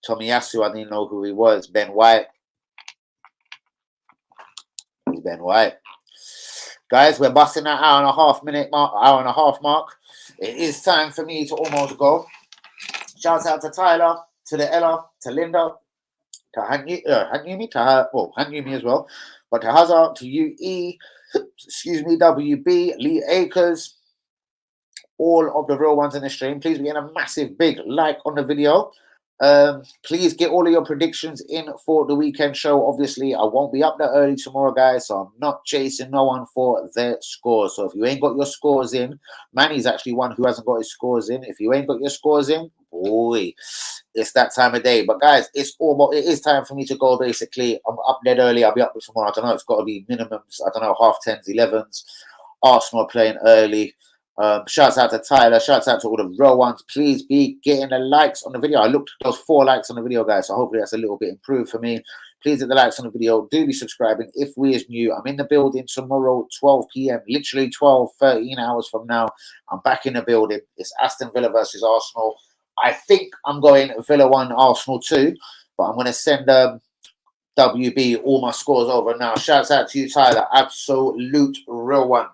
Speaker 1: Tomiyasu, I didn't know who he was. Ben White. He's Ben White. Guys, we're busting that hour and a half mark. It is time for me to almost go. Shouts out to Tyler, to the Ella, to Linda, to Hanyumi as well. But to Hazard, to UE, WB, Lee Akers, all of the real ones in the stream. Please be in a massive big like on the video. Please get all of your predictions in for the weekend show. Obviously, I won't be up that early tomorrow, guys, so I'm not chasing no one for their scores. So if you ain't got your scores in, Manny's actually one who hasn't got his scores in. If you ain't got your scores in, boy, it's that time of day. But guys, it is time for me to go. Basically, I'm up dead early. I'll be up tomorrow. I don't know. It's got to be minimums. I don't know, 10:30s, 11s. Arsenal playing early. Shouts out to Tyler. Shouts out to all the real ones. Please be getting the likes on the video. I looked at those 4 likes on the video, guys. So hopefully that's a little bit improved for me. Please hit the likes on the video. Do be subscribing if we is new. I'm in the building tomorrow, 12 p.m. Literally 13 hours from now. I'm back in the building. It's Aston Villa versus Arsenal. I think I'm going Villa 1, Arsenal 2. But I'm going to send WB all my scores over now. Shouts out to you, Tyler. Absolute real one.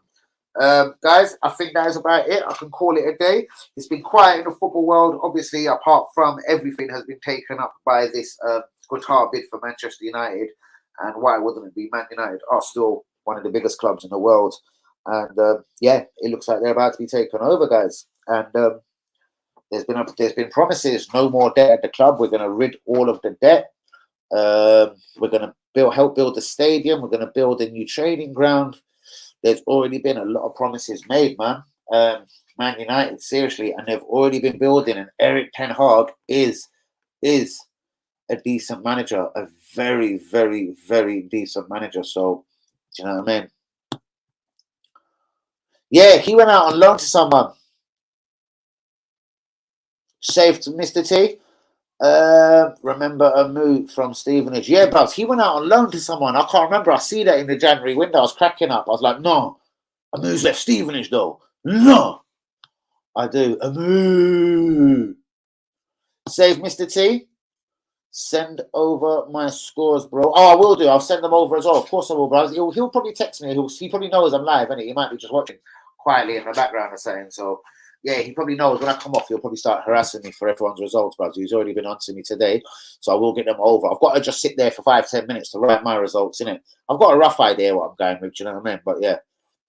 Speaker 1: Guys, I think that is about it. I can call it a day. It's been quiet in the football world. Obviously, apart from everything has been taken up by this Qatar bid for Manchester United. And why wouldn't it be? Man United are still one of the biggest clubs in the world. And yeah, it looks like they're about to be taken over, guys. And there's been promises, no more debt at the club. We're going to rid all of the debt. We're going to help build the stadium. We're going to build a new training ground. There's already been a lot of promises made, man. Man United, seriously, and they've already been building. And Erik ten Hag is a decent manager, a very, very, very decent manager. So, do you know what I mean? Yeah, he went out on loan to someone. Saved Mr. T. Remember a move from Stevenage? Yeah, bruv. He went out on loan to someone. I can't remember. I see that in the January window. I was cracking up. I was like, no. A move's left Stevenage though. No. I do. A move. Save Mr. T. Send over my scores, bro. Oh, I will do. I'll send them over as well. Of course I will, bro. He'll probably text me. He probably knows I'm live, innit? He might be just watching quietly in the background or something. So, yeah, he probably knows when I come off, he'll probably start harassing me for everyone's results, bro. He's already been on to me today. So I will get them over. I've got to just sit there for 5-10 minutes to write my results, innit? I've got a rough idea what I'm going with, do you know what I mean? But, yeah,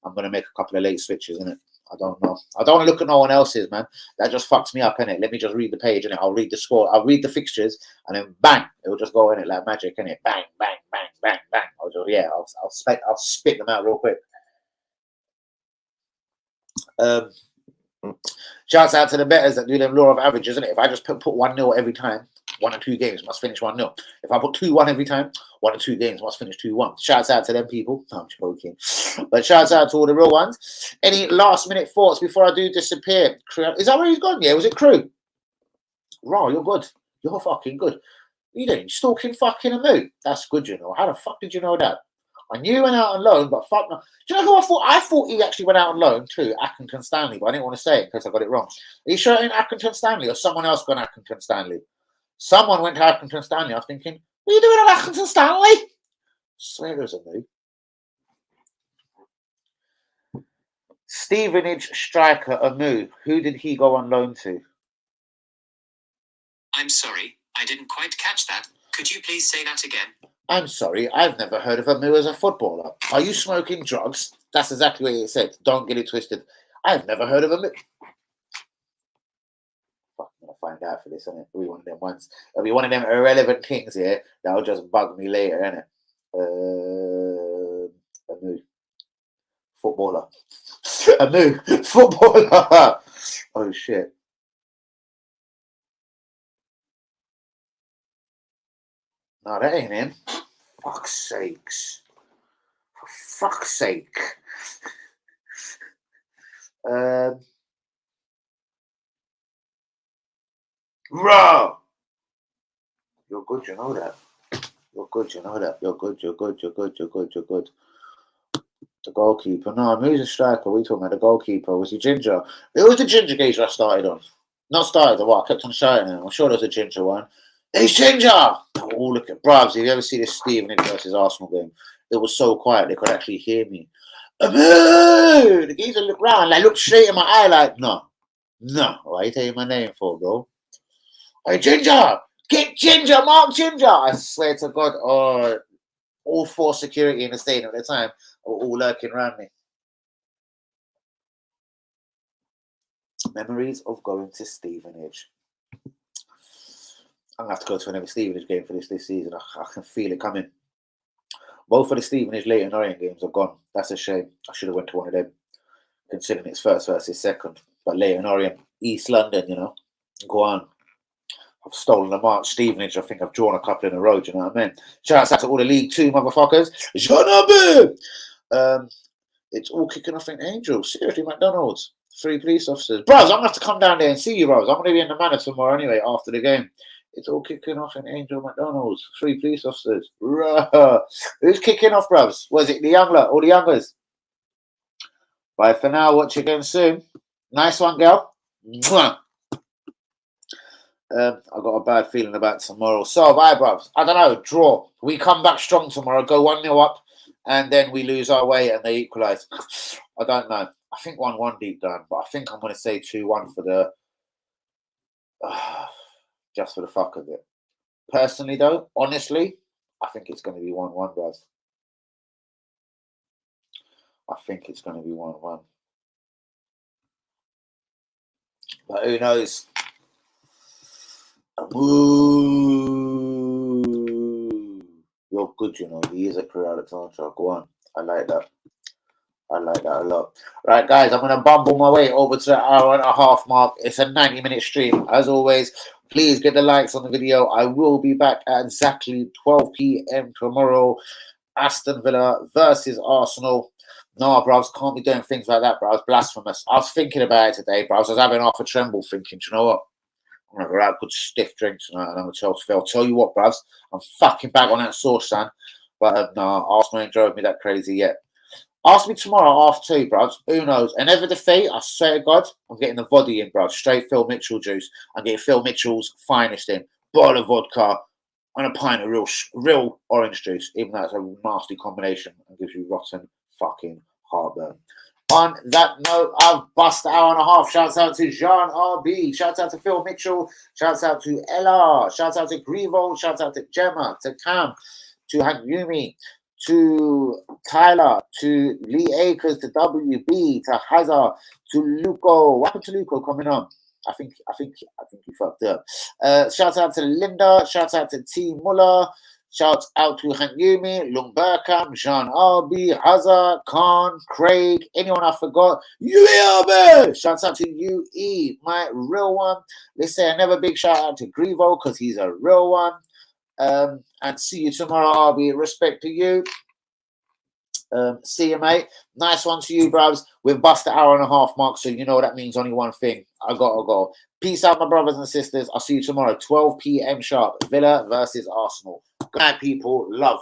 Speaker 1: I'm going to make a couple of late switches, innit? I don't know. I don't want to look at no one else's, man. That just fucks me up, innit? Let me just read the page, innit? I'll read the score. I'll read the fixtures, and then bang, it'll just go in it like magic, innit? Bang, bang, bang, bang, bang. I'll spit them out real quick. Shouts out to the betters that do them law of averages, isn't it? If I just put 1-0 every time, 1 or 2 games must finish 1-0. If I put 2-1 every time, 1 or 2 games must finish 2-1. Shouts out to them people. No, I'm joking. But shouts out to all the real ones. Any last minute thoughts before I do disappear? Is that where he's gone? Yeah, was it Crew? Raw, you're good. You're fucking good. You doing? Stalking fucking a mood. That's good, you know. How the fuck did you know that? I knew he went out on loan, but fuck no. Do you know who I thought? I thought he actually went out on loan too, Accrington Stanley, but I didn't want to say it because I got it wrong. Are you sure it ain't Accrington Stanley or someone else gone Accrington Stanley? Someone went to Accrington Stanley. I was thinking, what are you doing at Accrington Stanley? I swear there's a move. Stevenage striker Amu. Who did he go on loan to?
Speaker 2: I'm sorry, I didn't quite catch that. Could you please say that again?
Speaker 1: I'm sorry, I've never heard of Amu as a footballer. Are you smoking drugs? That's exactly what it said. Don't get it twisted. I've never heard of Amu. I'm gonna find out for this, innit? It'll be one of them ones. It'll be one of them irrelevant things here that'll just bug me later, innit? Amu. Footballer. Amu. Footballer. Oh shit. No, that ain't him. Fuck's sakes. For fuck's sake. Bro! You're good, you know that. You're good, you know that. You're good. The goalkeeper. No, who's a striker? We talking about the goalkeeper. Was he Ginger? It was the Ginger geezer I started on. Not started on what? I kept on shouting him. I'm sure there was a Ginger one. It's Ginger! Oh, look at Bravs. If you ever see this Stevenage versus Arsenal game, it was so quiet they could actually hear me. The geezer looked round, like looked straight in my eye, like, no. Why are you saying my name for, bro? Hey, Ginger! Get Ginger! Mark Ginger! I swear to God, all 4 security in the stadium at the time were all lurking around me. Memories of going to Stevenage. I'm going to have to go to another Stevenage game for this season. I can feel it coming. Both of the Stevenage Leyton Orient games are gone. That's a shame. I should have went to one of them, considering it's first versus second. But Leyton Orient, East London, you know. Go on. I've stolen the mark. Stevenage, I think I've drawn a couple in a row. Do you know what I mean? Shout out to all the League 2 motherfuckers. It's all kicking off in Angel. Seriously, McDonald's. 3 police officers. Bros, I'm going to have to come down there and see you, bros. I'm going to be in the Manor tomorrow anyway after the game. It's all kicking off in Angel McDonald's. 3 police officers. Who's kicking off, bros? Was it the young lot or the youngers? Bye for now. Watch you again soon. Nice one, girl. Mwah. I got a bad feeling about tomorrow. So, bros. I don't know. Draw. We come back strong tomorrow. Go 1-0 up. And then we lose our way and they equalise. I don't know. I think 1-1 deep down. But I think I'm going to say 2-1 for the... just for the fuck of it. Personally, though, honestly, I think it's going to be 1-1, guys. I think it's going to be 1-1. But who knows? Ooh. You're good, you know. He is a career Alexander. Go on. I like that. I like that a lot. Right, guys, I'm going to bumble my way over to the hour and a half mark. It's a 90-minute stream. As always, please get the likes on the video. I will be back at exactly 12 p.m. tomorrow. Aston Villa versus Arsenal. No, bro, I can't be doing things like that, bro. I was blasphemous. I was thinking about it today, bro. I was having half a tremble thinking, do you know what? I'm going to go out good stiff drinks tonight and I'm going to tell Phil. Tell you what, bruvs, I'm fucking back on that sauce, son. But no, Arsenal ain't drove me that crazy yet. Ask me tomorrow after 2, bruvs. Who knows? And every defeat, I swear to God, I'm getting the body in, bruv. Straight Phil Mitchell juice. I'm getting Phil Mitchell's finest in. Bottle of vodka and a pint of real orange juice, even though it's a nasty combination and gives you rotten fucking heartburn. On that note, I've bust an hour and a half. Shouts out to Jean RB. Shouts out to Phil Mitchell. Shouts out to Ella. Shouts out to Grivo. Shouts out to Gemma, to Cam, to Hanyumi, to Tyler, to Lee Akers, to WB, to Hazard, to Luco. What happened to Luco coming on? I think he fucked up. Shouts out to Linda. Shouts out to T Muller. Shouts out to Hanyumi, Lung Burkham, Jean RB, Hazard, Khan, Craig, anyone I forgot. UAB! Shouts out to UE, my real one. Let's say another big shout out to Grivo because he's a real one. And see you tomorrow, RB. Respect to you. See you, mate. Nice one to you, bros. We've bust the hour and a half mark, so you know that means only one thing. I gotta go. Peace out, my brothers and sisters. I'll see you tomorrow, 12 p.m. sharp. Villa versus Arsenal. Good night, people. Love.